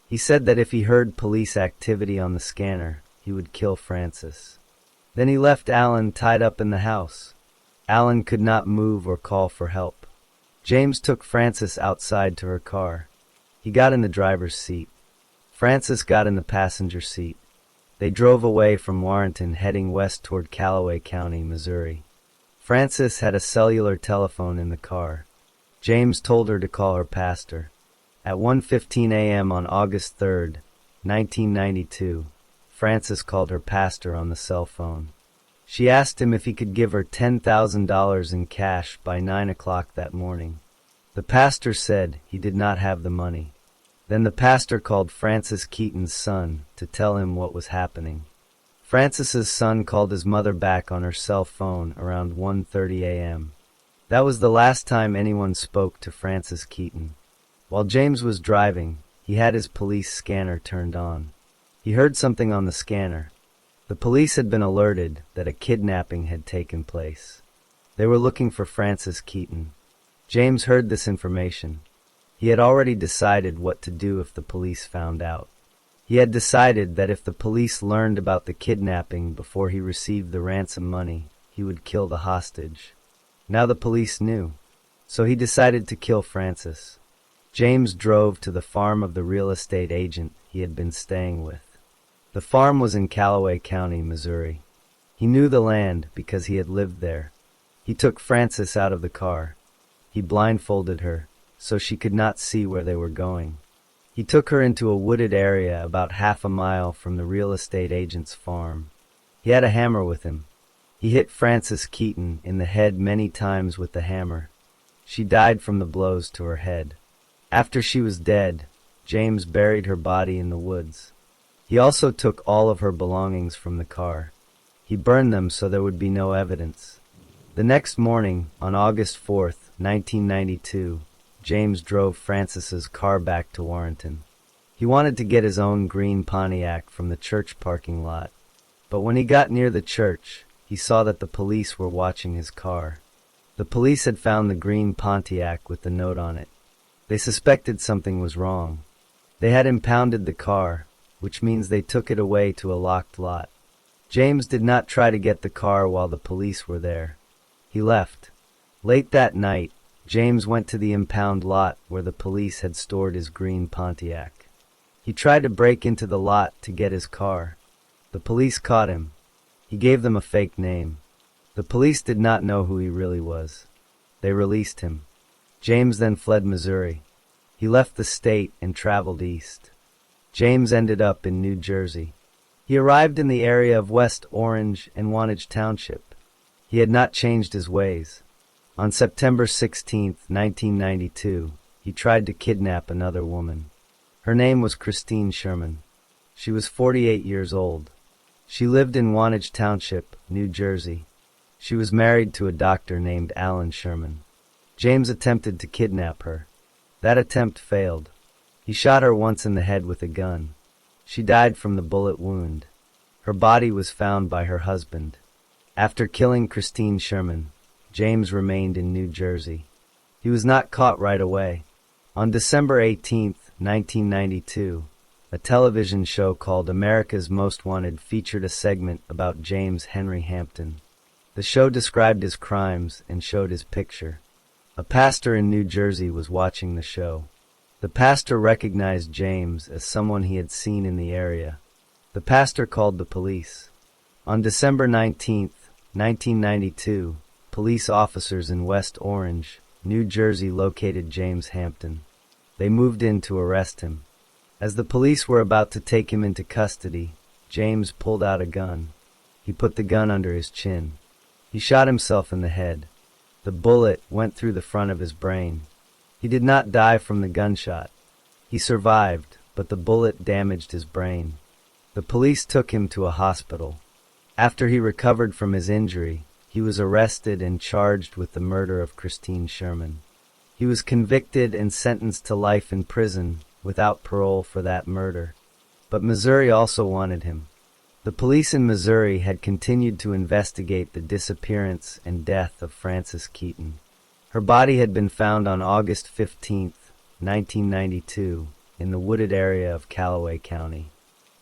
He said that if he heard police activity on the scanner, he would kill Frances. Then he left Alan tied up in the house. Alan could not move or call for help. James took Frances outside to her car. He got in the driver's seat. Frances got in the passenger seat. They drove away from Warrenton, heading west toward Callaway County, Missouri. Frances had a cellular telephone in the car. James told her to call her pastor. At 1:15 a.m. on August 3rd, 1992, Frances called her pastor on the cell phone. She asked him if he could give her $10,000 in cash by 9 o'clock that morning. The pastor said he did not have the money. Then the pastor called Frances Keaton's son to tell him what was happening. Frances's son called his mother back on her cell phone around 1:30 a.m. That was the last time anyone spoke to Frances Keaton. While James was driving, he had his police scanner turned on. He heard something on the scanner. The police had been alerted that a kidnapping had taken place. They were looking for Frances Keaton. James heard this information. He had already decided what to do if the police found out. He had decided that if the police learned about the kidnapping before he received the ransom money, he would kill the hostage. Now the police knew, so he decided to kill Frances. James drove to the farm of the real estate agent he had been staying with. The farm was in Callaway County, Missouri. He knew the land because he had lived there. He took Frances out of the car. He blindfolded her so she could not see where they were going. He took her into a wooded area about half a mile from the real estate agent's farm. He had a hammer with him. He hit Frances Keaton in the head many times with the hammer. She died from the blows to her head. After she was dead, James buried her body in the woods. He also took all of her belongings from the car. He burned them so there would be no evidence. The next morning, on August 4th, 1992, James drove Frances's car back to Warrenton. He wanted to get his own green Pontiac from the church parking lot. But when he got near the church, he saw that the police were watching his car. The police had found the green Pontiac with the note on it. They suspected something was wrong. They had impounded the car, which means they took it away to a locked lot. James did not try to get the car while the police were there. He left. Late that night, James went to the impound lot where the police had stored his green Pontiac. He tried to break into the lot to get his car. The police caught him. He gave them a fake name. The police did not know who he really was. They released him. James then fled Missouri. He left the state and traveled east. James ended up in New Jersey. He arrived in the area of West Orange and Wantage Township. He had not changed his ways. On September 16, 1992, he tried to kidnap another woman. Her name was Christine Sherman. She was 48 years old. She lived in Wantage Township, New Jersey. She was married to a doctor named Alan Sherman. James attempted to kidnap her. That attempt failed. He shot her once in the head with a gun. She died from the bullet wound. Her body was found by her husband. After killing Christine Sherman, James remained in New Jersey. He was not caught right away. On December 18, 1992, a television show called America's Most Wanted featured a segment about James Henry Hampton. The show described his crimes and showed his picture. A pastor in New Jersey was watching the show. The pastor recognized James as someone he had seen in the area. The pastor called the police. On December 19, 1992, police officers in West Orange, New Jersey located James Hampton. They moved in to arrest him. As the police were about to take him into custody, James pulled out a gun. He put the gun under his chin. He shot himself in the head. The bullet went through the front of his brain. He did not die from the gunshot. He survived, but the bullet damaged his brain. The police took him to a hospital. After he recovered from his injury, he was arrested and charged with the murder of Christine Sherman. He was convicted and sentenced to life in prison without parole for that murder. But Missouri also wanted him. The police in Missouri had continued to investigate the disappearance and death of Frances Keaton. Her body had been found on August 15, 1992, in the wooded area of Callaway County.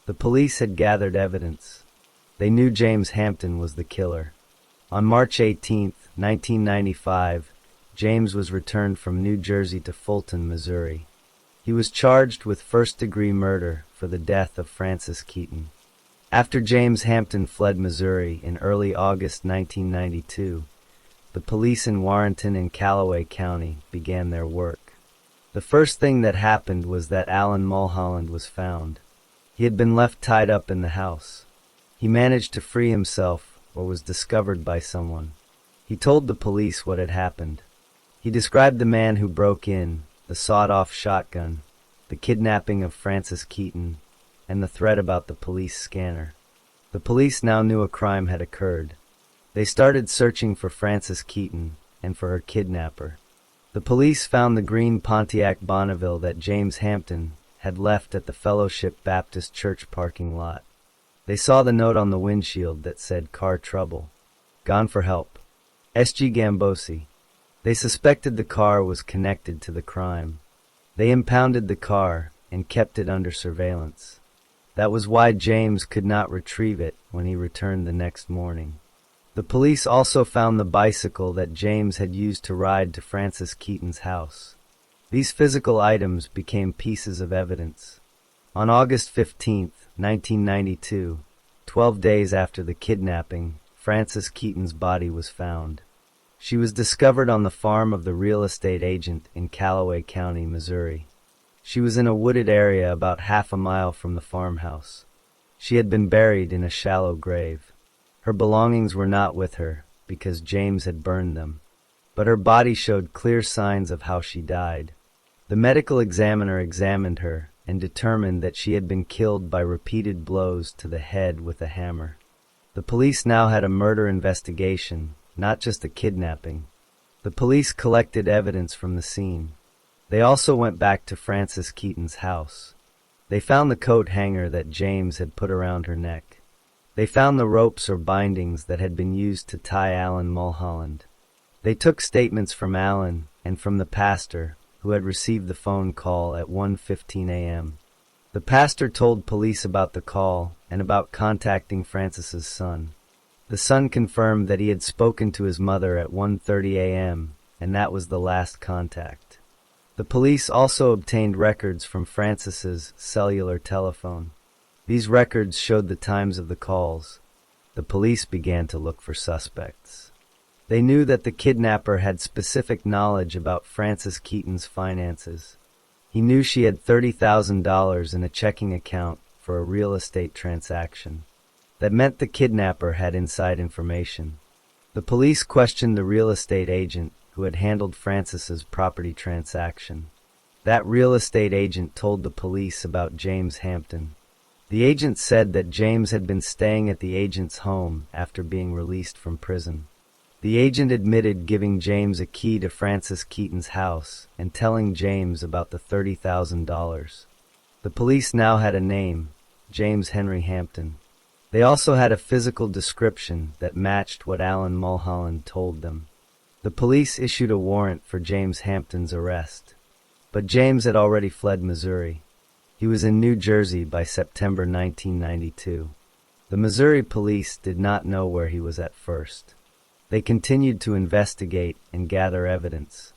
The police had gathered evidence. They knew James Hampton was the killer. On March 18, 1995, James was returned from New Jersey to Fulton, Missouri. He was charged with first-degree murder for the death of Frances Keaton. After James Hampton fled Missouri in early August 1992, the police in Warrenton and Callaway County began their work. The first thing that happened was that Alan Mulholland was found. He had been left tied up in the house. He managed to free himself or was discovered by someone. He told the police what had happened. He described the man who broke in, the sawed-off shotgun, the kidnapping of Frances Keaton, and the threat about the police scanner. The police now knew a crime had occurred. They started searching for Frances Keaton and for her kidnapper. The police found the green Pontiac Bonneville that James Hampton had left at the Fellowship Baptist Church parking lot. They saw the note on the windshield that said "Car Trouble. Gone for help. S.G. Gambosi." They suspected the car was connected to the crime. They impounded the car and kept it under surveillance. That was why James could not retrieve it when he returned the next morning. The police also found the bicycle that James had used to ride to Frances Keaton's house. These physical items became pieces of evidence. On August 15, 1992, 12 days after the kidnapping, Frances Keaton's body was found. She was discovered on the farm of the real estate agent in Callaway County, Missouri. She was in a wooded area about half a mile from the farmhouse. She had been buried in a shallow grave. Her belongings were not with her because James had burned them, but her body showed clear signs of how she died. The medical examiner examined her and determined that she had been killed by repeated blows to the head with a hammer. The police now had a murder investigation, not just a kidnapping. The police collected evidence from the scene. They also went back to Frances Keaton's house. They found the coat hanger that James had put around her neck. They found the ropes or bindings that had been used to tie Alan Mulholland. They took statements from Alan and from the pastor, who had received the phone call at 1:15 a.m. The pastor told police about the call and about contacting Frances's son. The son confirmed that he had spoken to his mother at 1:30 a.m., and that was the last contact. The police also obtained records from Frances's cellular telephone. These records showed the times of the calls. The police began to look for suspects. They knew that the kidnapper had specific knowledge about Frances Keaton's finances. He knew she had $30,000 in a checking account for a real estate transaction. That meant the kidnapper had inside information. The police questioned the real estate agent who had handled Frances's property transaction. That real estate agent told the police about James Hampton. The agent said that James had been staying at the agent's home after being released from prison. The agent admitted giving James a key to Frances Keaton's house and telling James about the $30,000. The police now had a name, James Henry Hampton. They also had a physical description that matched what Alan Mulholland told them. The police issued a warrant for James Hampton's arrest. But James had already fled Missouri. He was in New Jersey by September 1992. The Missouri police did not know where he was at first. They continued to investigate and gather evidence.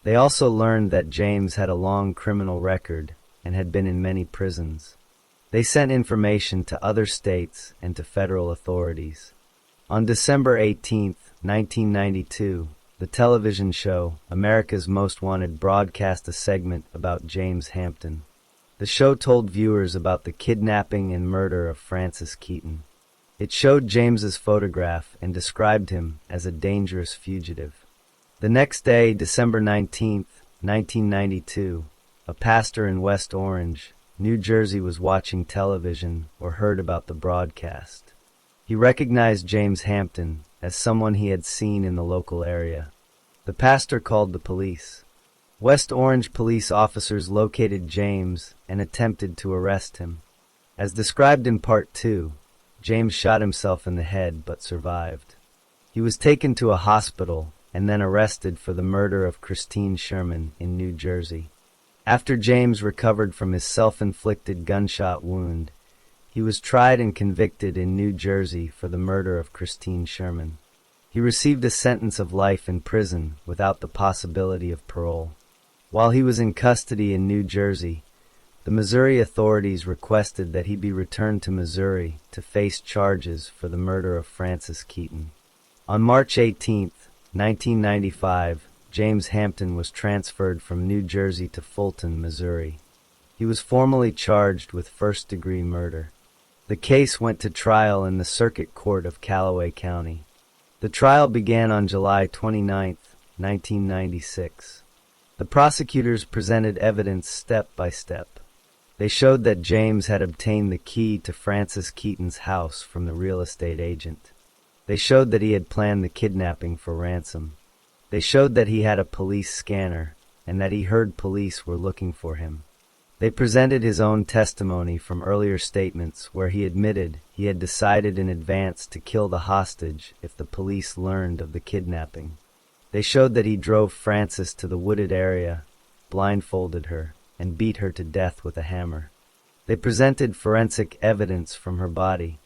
They also learned that James had a long criminal record and had been in many prisons. They sent information to other states and to federal authorities. On December 18, 1992, the television show America's Most Wanted broadcast a segment about James Hampton. The show told viewers about the kidnapping and murder of Frances Keaton. It showed James's photograph and described him as a dangerous fugitive. The next day, December 19, 1992, a pastor in West Orange, New Jersey was watching television or heard about the broadcast. He recognized James Hampton as someone he had seen in the local area. The pastor called the police. West Orange police officers located James and attempted to arrest him. As described in Part 2, James shot himself in the head but survived. He was taken to a hospital and then arrested for the murder of Christine Sherman in New Jersey. After James recovered from his self-inflicted gunshot wound, he was tried and convicted in New Jersey for the murder of Christine Sherman. He received a sentence of life in prison without the possibility of parole. While he was in custody in New Jersey, the Missouri authorities requested that he be returned to Missouri to face charges for the murder of Frances Keaton. On March 18, 1995, James Hampton was transferred from New Jersey to Fulton, Missouri. He was formally charged with first-degree murder. The case went to trial in the Circuit Court of Callaway County. The trial began on July 29, 1996. The prosecutors presented evidence step by step. They showed that James had obtained the key to Frances Keaton's house from the real estate agent. They showed that he had planned the kidnapping for ransom. They showed that he had a police scanner and that he heard police were looking for him. They presented his own testimony from earlier statements where he admitted he had decided in advance to kill the hostage if the police learned of the kidnapping. They showed that he drove Frances to the wooded area, blindfolded her, and beat her to death with a hammer. They presented forensic evidence from her body.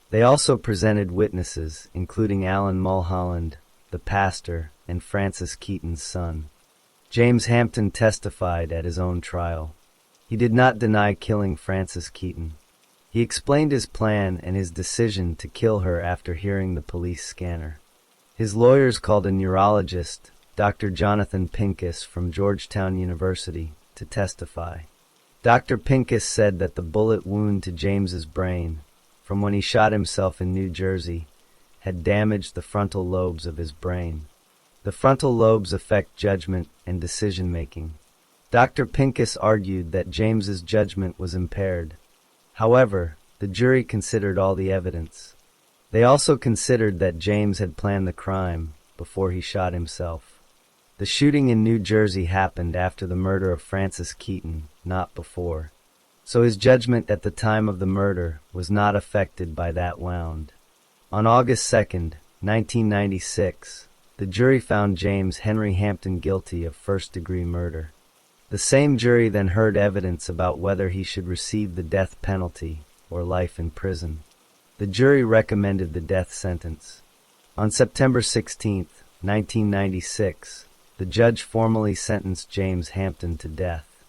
They also presented witnesses, including Alan Mulholland, the pastor, and Frances Keaton's son. James Hampton testified at his own trial. He did not deny killing Frances Keaton. He explained his plan and his decision to kill her after hearing the police scanner. His lawyers called a neurologist, Dr. Jonathan Pincus from Georgetown University, to testify. Dr. Pincus said that the bullet wound to James's brain, from when he shot himself in New Jersey, had damaged the frontal lobes of his brain. The frontal lobes affect judgment and decision-making. Dr. Pincus argued that James's judgment was impaired. However, the jury considered all the evidence. They also considered that James had planned the crime before he shot himself. The shooting in New Jersey happened after the murder of Frances Keaton, not before. So his judgment at the time of the murder was not affected by that wound. On August 2, 1996, the jury found James Henry Hampton guilty of first-degree murder. The same jury then heard evidence about whether he should receive the death penalty or life in prison. The jury recommended the death sentence. On September 16, 1996, the judge formally sentenced James Hampton to death.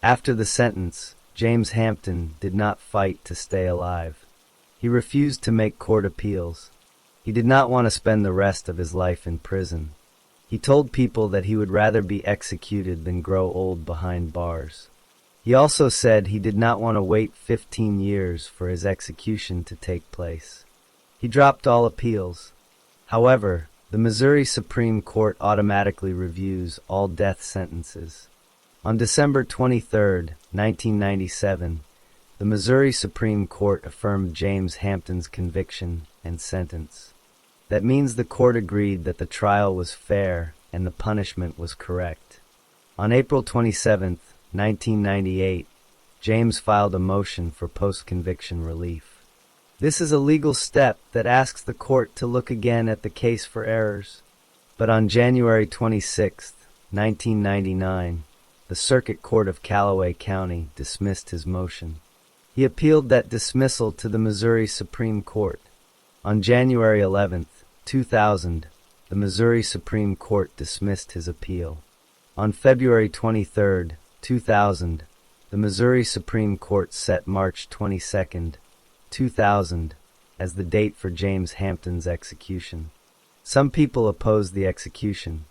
After the sentence, James Hampton did not fight to stay alive. He refused to make court appeals. He did not want to spend the rest of his life in prison. He told people that he would rather be executed than grow old behind bars. He also said he did not want to wait 15 years for his execution to take place. He dropped all appeals. However, the Missouri Supreme Court automatically reviews all death sentences. On December 23, 1997, the Missouri Supreme Court affirmed James Hampton's conviction and sentence. That means the court agreed that the trial was fair and the punishment was correct. On April 27, 1998, James filed a motion for post-conviction relief. This is a legal step that asks the court to look again at the case for errors. But on January 26, 1999, the Circuit Court of Callaway County dismissed his motion. He appealed that dismissal to the Missouri Supreme Court. On January 11, 2000, the Missouri Supreme Court dismissed his appeal. On February 23, 2000, the Missouri Supreme Court set March 22, 2000, as the date for James Hampton's execution. Some people opposed the execution.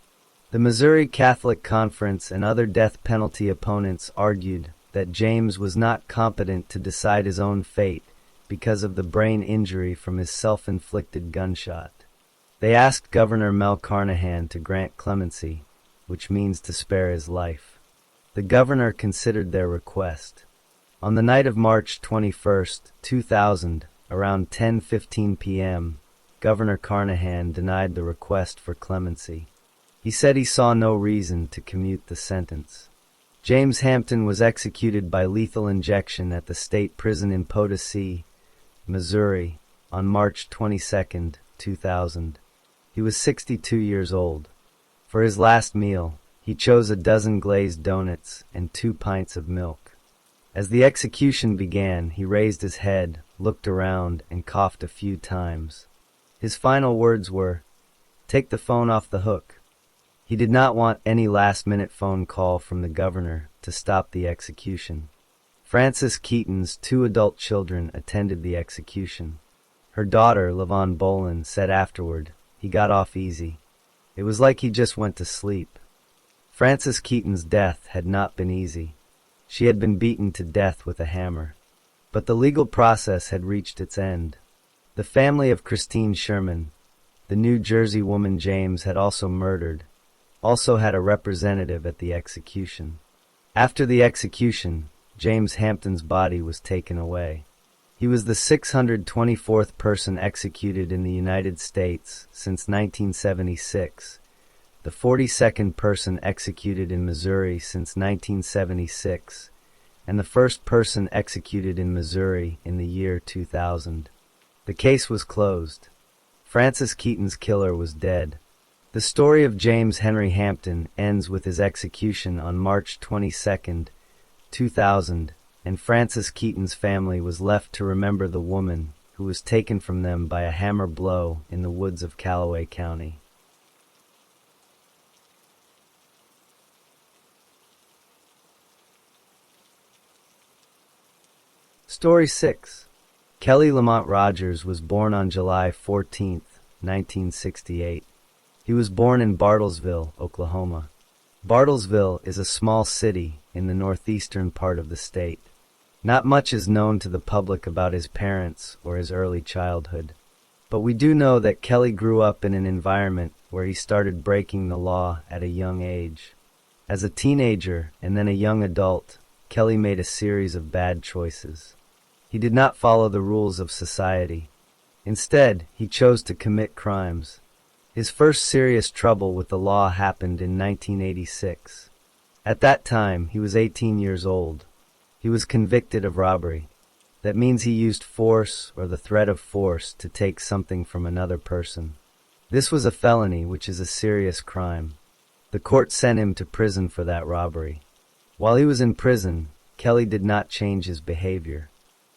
The Missouri Catholic Conference and other death penalty opponents argued that James was not competent to decide his own fate because of the brain injury from his self-inflicted gunshot. They asked Governor Mel Carnahan to grant clemency, which means to spare his life. The governor considered their request. On the night of March 21, 2000, around 10:15 p.m., Governor Carnahan denied the request for clemency. He said he saw no reason to commute the sentence. James Hampton was executed by lethal injection at the state prison in Potosi, Missouri, on March 22, 2000. He was 62 years old. For his last meal, he chose a dozen glazed donuts and 2 pints of milk. As the execution began, he raised his head, looked around, and coughed a few times. His final words were, "Take the phone off the hook." He did not want any last-minute phone call from the governor to stop the execution. Frances Keaton's 2 adult children attended the execution. Her daughter, LaVon Bolin, said afterward, "He got off easy. It was like he just went to sleep." Frances Keaton's death had not been easy. She had been beaten to death with a hammer. But the legal process had reached its end. The family of Christine Sherman, the New Jersey woman James had also murdered, also had a representative at the execution. After the execution, James Hampton's body was taken away. He was the 624th person executed in the United States since 1976, the 42nd person executed in Missouri since 1976, and the first person executed in Missouri in the year 2000. The case was closed. Frances Keaton's killer was dead. The story of James Henry Hampton ends with his execution on March 22, 2000, and Frances Keaton's family was left to remember the woman who was taken from them by a hammer blow in the woods of Callaway County. Story 6. Kelly Lamont Rogers was born on July 14, 1968. He was born in Bartlesville, Oklahoma. Bartlesville is a small city in the northeastern part of the state. Not much is known to the public about his parents or his early childhood. But we do know that Kelly grew up in an environment where he started breaking the law at a young age. As a teenager and then a young adult, Kelly made a series of bad choices. He did not follow the rules of society. Instead, he chose to commit crimes. His first serious trouble with the law happened in 1986. At that time, he was 18 years old. He was convicted of robbery. That means he used force or the threat of force to take something from another person. This was a felony, which is a serious crime. The court sent him to prison for that robbery. While he was in prison, Kelly did not change his behavior.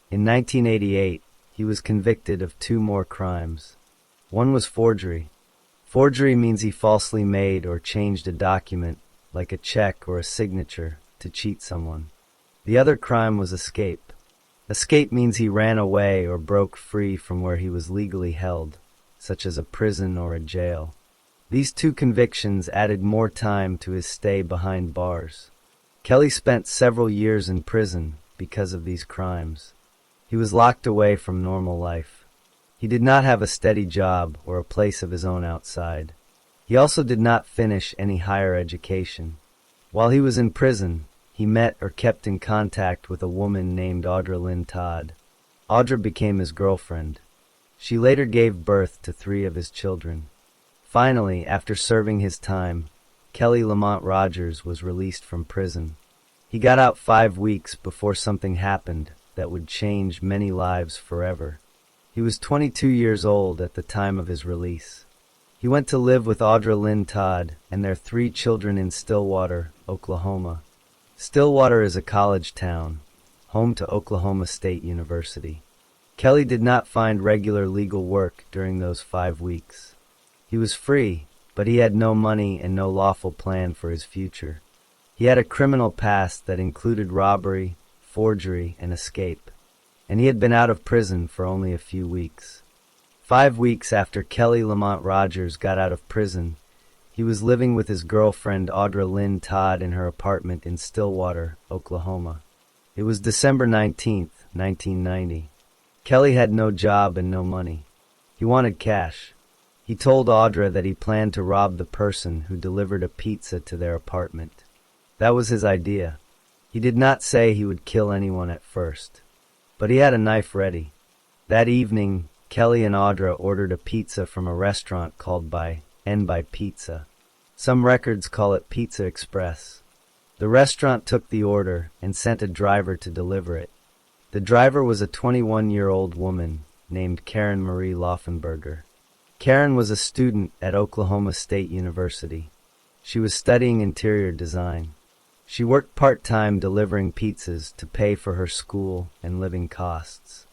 In 1988, he was convicted of 2 more crimes. One was forgery. Forgery means he falsely made or changed a document, like a check or a signature, to cheat someone. The other crime was escape. Escape means he ran away or broke free from where he was legally held, such as a prison or a jail. These 2 convictions added more time to his stay behind bars. Kelly spent several years in prison because of these crimes. He was locked away from normal life. He did not have a steady job or a place of his own outside. He also did not finish any higher education. While he was in prison, he met or kept in contact with a woman named Audra Lynn Todd. Audra became his girlfriend. She later gave birth to 3 of his children. Finally, after serving his time, Kelly Lamont Rogers was released from prison. He got out 5 weeks before something happened that would change many lives forever. He was 22 years old at the time of his release. He went to live with Audra Lynn Todd and their 3 children in Stillwater, Oklahoma. Stillwater is a college town, home to Oklahoma State University. Kelly did not find regular legal work during those 5 weeks. He was free, but he had no money and no lawful plan for his future. He had a criminal past that included robbery, forgery, and escape, and he had been out of prison for only a few weeks. 5 weeks after Kelly Lamont Rogers got out of prison, he was living with his girlfriend Audra Lynn Todd in her apartment in Stillwater, Oklahoma. It was December 19, 1990. Kelly had no job and no money. He wanted cash. He told Audra that he planned to rob the person who delivered a pizza to their apartment. That was his idea. He did not say he would kill anyone at first, but he had a knife ready. That evening, Kelly and Audra ordered a pizza from a restaurant called by Pizza. Some records call it Pizza Express. The restaurant took the order and sent a driver to deliver it. The driver was a 21-year-old woman named Karen Marie Laufenberger. Karen was a student at Oklahoma State University. She was studying interior design. She worked part-time delivering pizzas to pay for her school and living costs.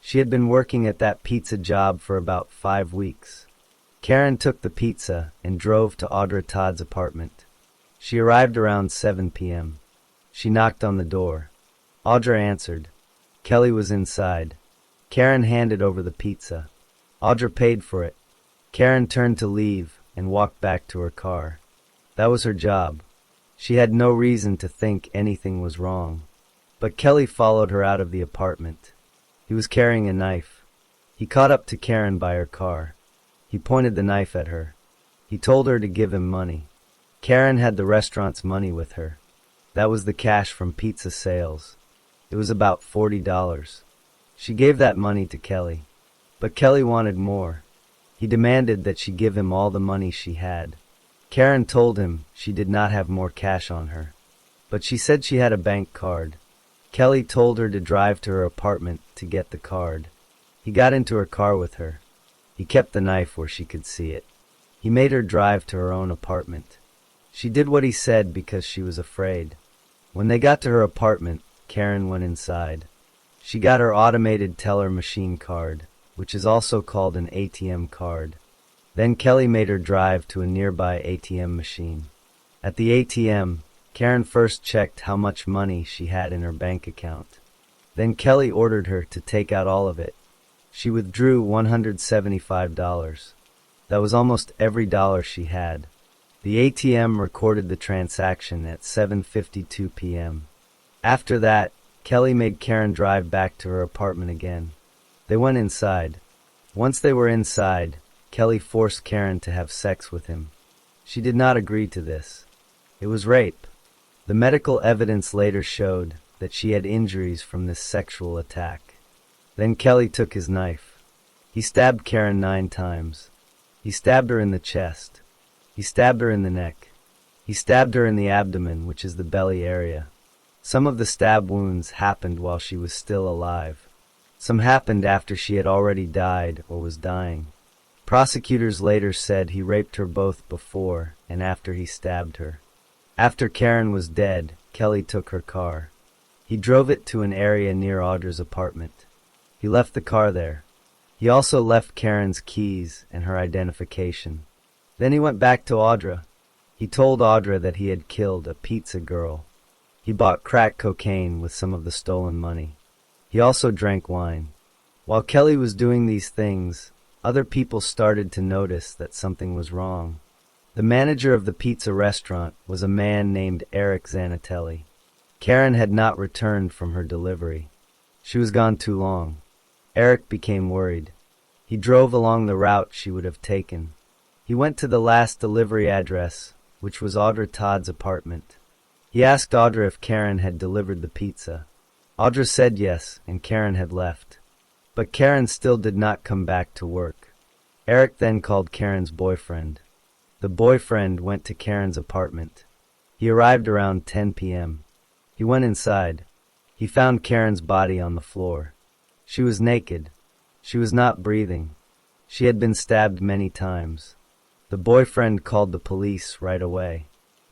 She had been working at that pizza job for about 5 weeks. Karen took the pizza and drove to Audra Todd's apartment. She arrived around 7 p.m. She knocked on the door. Audra answered. Kelly was inside. Karen handed over the pizza. Audra paid for it. Karen turned to leave and walked back to her car. That was her job. She had no reason to think anything was wrong. But Kelly followed her out of the apartment. He was carrying a knife. He caught up to Karen by her car. He pointed the knife at her. He told her to give him money. Karen had the restaurant's money with her. That was the cash from pizza sales. It was about $40. She gave that money to Kelly. But Kelly wanted more. He demanded that she give him all the money she had. Karen told him she did not have more cash on her, but she said she had a bank card. Kelly told her to drive to her apartment to get the card. He got into her car with her. He kept the knife where she could see it. He made her drive to her own apartment. She did what he said because she was afraid. When they got to her apartment, Karen went inside. She got her automated teller machine card, which is also called an ATM card. Then Kelly made her drive to a nearby ATM machine. At the ATM, Karen first checked how much money she had in her bank account. Then Kelly ordered her to take out all of it. She withdrew $175. That was almost every dollar she had. The ATM recorded the transaction at 7:52 p.m. After that, Kelly made Karen drive back to her apartment again. They went inside. Once they were inside, Kelly forced Karen to have sex with him. She did not agree to this. It was rape. The medical evidence later showed that she had injuries from this sexual attack. Then Kelly took his knife. He stabbed Karen 9 times. He stabbed her in the chest. He stabbed her in the neck. He stabbed her in the abdomen, which is the belly area. Some of the stab wounds happened while she was still alive. Some happened after she had already died or was dying. Prosecutors later said he raped her both before and after he stabbed her. After Karen was dead, Kelly took her car. He drove it to an area near Audra's apartment. He left the car there. He also left Karen's keys and her identification. Then he went back to Audra. He told Audra that he had killed a pizza girl. He bought crack cocaine with some of the stolen money. He also drank wine. While Kelly was doing these things, other people started to notice that something was wrong. The manager of the pizza restaurant was a man named Eric Zanatelli. Karen had not returned from her delivery. She was gone too long. Eric became worried. He drove along the route she would have taken. He went to the last delivery address, which was Audra Todd's apartment. He asked Audra if Karen had delivered the pizza. Audra said yes, and Karen had left. But Karen still did not come back to work. Eric then called Karen's boyfriend. The boyfriend went to Karen's apartment. He arrived around 10 p.m. He went inside. He found Karen's body on the floor. She was naked. She was not breathing. She had been stabbed many times. The boyfriend called the police right away.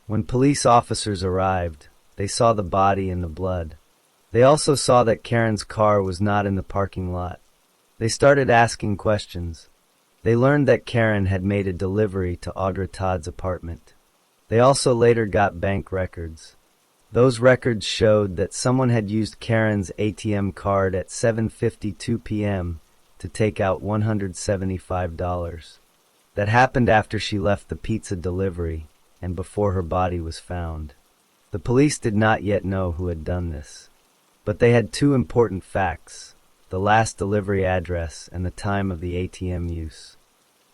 When police officers arrived, they saw the body and the blood. They also saw that Karen's car was not in the parking lot. They started asking questions. They learned that Karen had made a delivery to Audra Todd's apartment. They also later got bank records. Those records showed that someone had used Karen's ATM card at 7:52 p.m. to take out $175. That happened after she left the pizza delivery and before her body was found. The police did not yet know who had done this. But they had 2 important facts: the last delivery address and the time of the ATM use.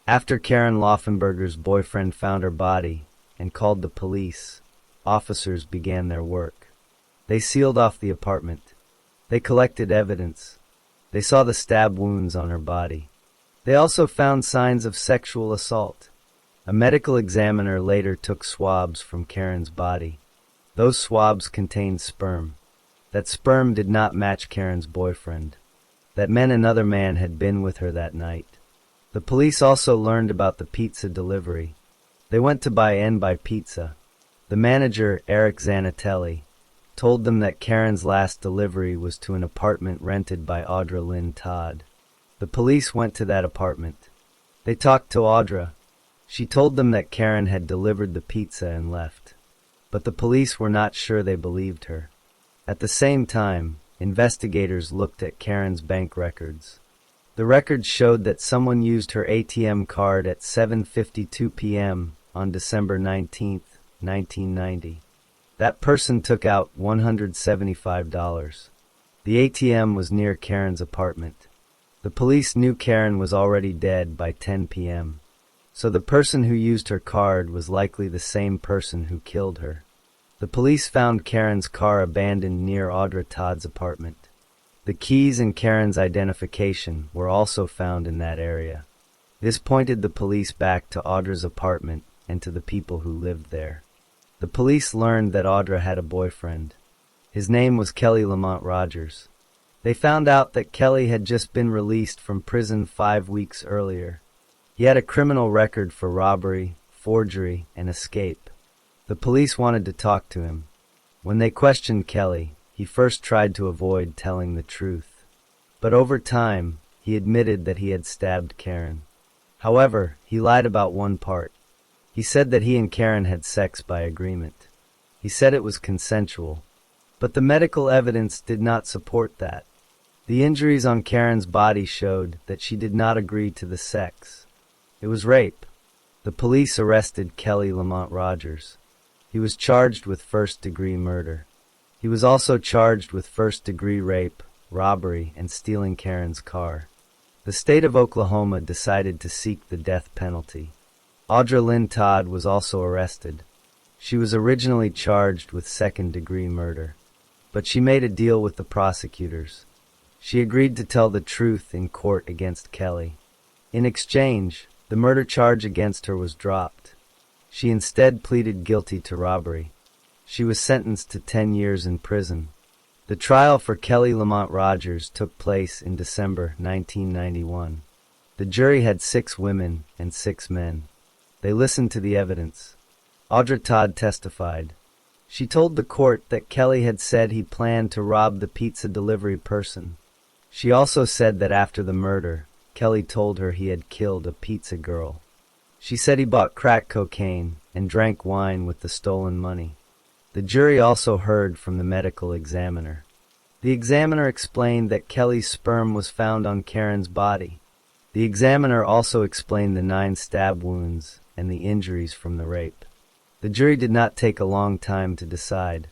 After Karen Laufenberger's boyfriend found her body and called the police, officers began their work. They sealed off the apartment. They collected evidence. They saw the stab wounds on her body. They also found signs of sexual assault. A medical examiner later took swabs from Karen's body. Those swabs contained sperm. That sperm did not match Karen's boyfriend. That meant another man had been with her that night. The police also learned about the pizza delivery. They went to buy N-By Pizza. The manager, Eric Zanatelli, told them that Karen's last delivery was to an apartment rented by Audra Lynn Todd. The police went to that apartment. They talked to Audra. She told them that Karen had delivered the pizza and left. But the police were not sure they believed her. At the same time, investigators looked at Karen's bank records. The records showed that someone used her ATM card at 7:52 p.m. on December 19, 1990. That person took out $175. The ATM was near Karen's apartment. The police knew Karen was already dead by 10 p.m. So the person who used her card was likely the same person who killed her. The police found Karen's car abandoned near Audra Todd's apartment. The keys and Karen's identification were also found in that area. This pointed the police back to Audra's apartment and to the people who lived there. The police learned that Audra had a boyfriend. His name was Kelly Lamont Rogers. They found out that Kelly had just been released from prison 5 weeks earlier. He had a criminal record for robbery, forgery, and escape. The police wanted to talk to him. When they questioned Kelly, he first tried to avoid telling the truth. But over time, he admitted that he had stabbed Karen. However, he lied about one part. He said that he and Karen had sex by agreement. He said it was consensual. But the medical evidence did not support that. The injuries on Karen's body showed that she did not agree to the sex. It was rape. The police arrested Kelly Lamont Rogers. He was charged with first-degree murder. He was also charged with first-degree rape, robbery, and stealing Karen's car. The state of Oklahoma decided to seek the death penalty. Audra Lynn Todd was also arrested. She was originally charged with second-degree murder, but she made a deal with the prosecutors. She agreed to tell the truth in court against Kelly. In exchange, the murder charge against her was dropped. She instead pleaded guilty to robbery. She was sentenced to 10 years in prison. The trial for Kelly Lamont Rogers took place in December 1991. The jury had 6 women and 6 men. They listened to the evidence. Audra Todd testified. She told the court that Kelly had said he planned to rob the pizza delivery person. She also said that after the murder, Kelly told her he had killed a pizza girl. She said he bought crack cocaine and drank wine with the stolen money. The jury also heard from the medical examiner. The examiner explained that Kelly's sperm was found on Karen's body. The examiner also explained the 9 stab wounds and the injuries from the rape. The jury did not take a long time to decide.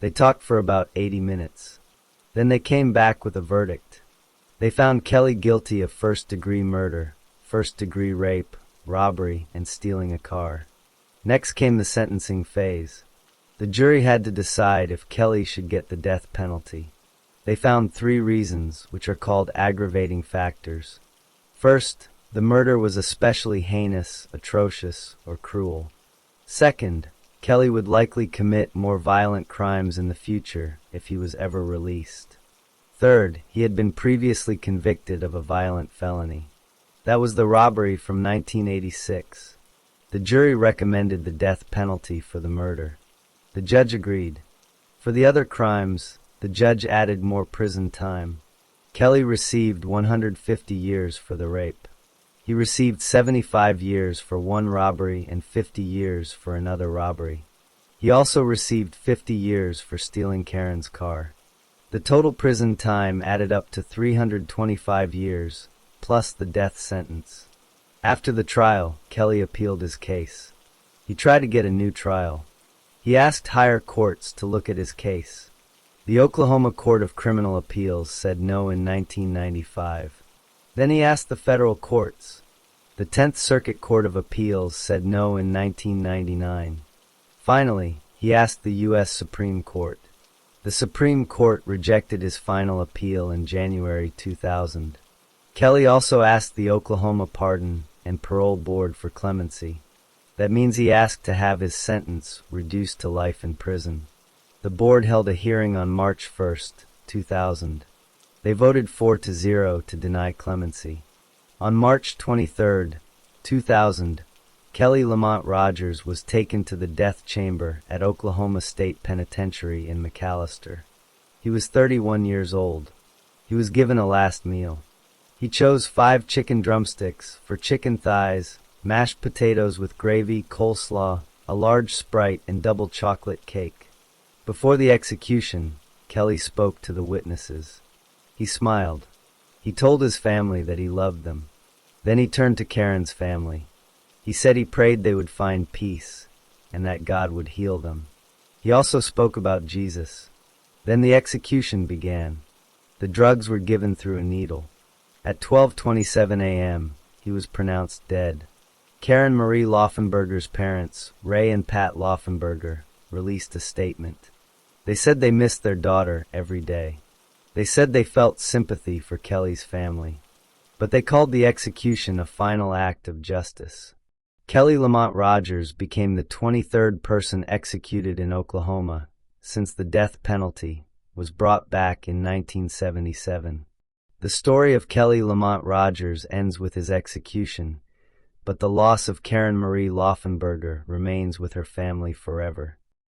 They talked for about 80 minutes. Then they came back with a verdict. They found Kelly guilty of first-degree murder, first-degree rape, robbery, and stealing a car. Next came the sentencing phase. The jury had to decide if Kelly should get the death penalty. They found 3 reasons, which are called aggravating factors. First, the murder was especially heinous, atrocious, or cruel. Second, Kelly would likely commit more violent crimes in the future if he was ever released. Third, he had been previously convicted of a violent felony. That was the robbery from 1986. The jury recommended the death penalty for the murder. The judge agreed. For the other crimes, the judge added more prison time. Kelly received 150 years for the rape. He received 75 years for one robbery and 50 years for another robbery. He also received 50 years for stealing Karen's car. The total prison time added up to 325 years, plus the death sentence. After the trial, Kelly appealed his case. He tried to get a new trial. He asked higher courts to look at his case. The Oklahoma Court of Criminal Appeals said no in 1995. Then he asked the federal courts. The 10th Circuit Court of Appeals said no in 1999. Finally, he asked the U.S. Supreme Court. The Supreme Court rejected his final appeal in January 2000. Kelly also asked the Oklahoma Pardon and Parole Board for clemency. That means he asked to have his sentence reduced to life in prison. The board held a hearing on March 1, 2000. They voted 4-0 to deny clemency. On March 23, 2000, Kelly Lamont Rogers was taken to the death chamber at Oklahoma State Penitentiary in McAlester. He was 31 years old. He was given a last meal. He chose 5 chicken drumsticks for chicken thighs, mashed potatoes with gravy, coleslaw, a large Sprite, and double chocolate cake. Before the execution, Kelly spoke to the witnesses. He smiled. He told his family that he loved them. Then he turned to Karen's family. He said he prayed they would find peace and that God would heal them. He also spoke about Jesus. Then the execution began. The drugs were given through a needle. At 12:27 a.m., he was pronounced dead. Karen Marie Laufenberger's parents, Ray and Pat Laufenberger, released a statement. They said they missed their daughter every day. They said they felt sympathy for Kelly's family. But they called the execution a final act of justice. Kelly Lamont Rogers became the 23rd person executed in Oklahoma since the death penalty was brought back in 1977. The story of Kelly Lamont Rogers ends with his execution, but the loss of Karen Marie Laufenberger remains with her family forever.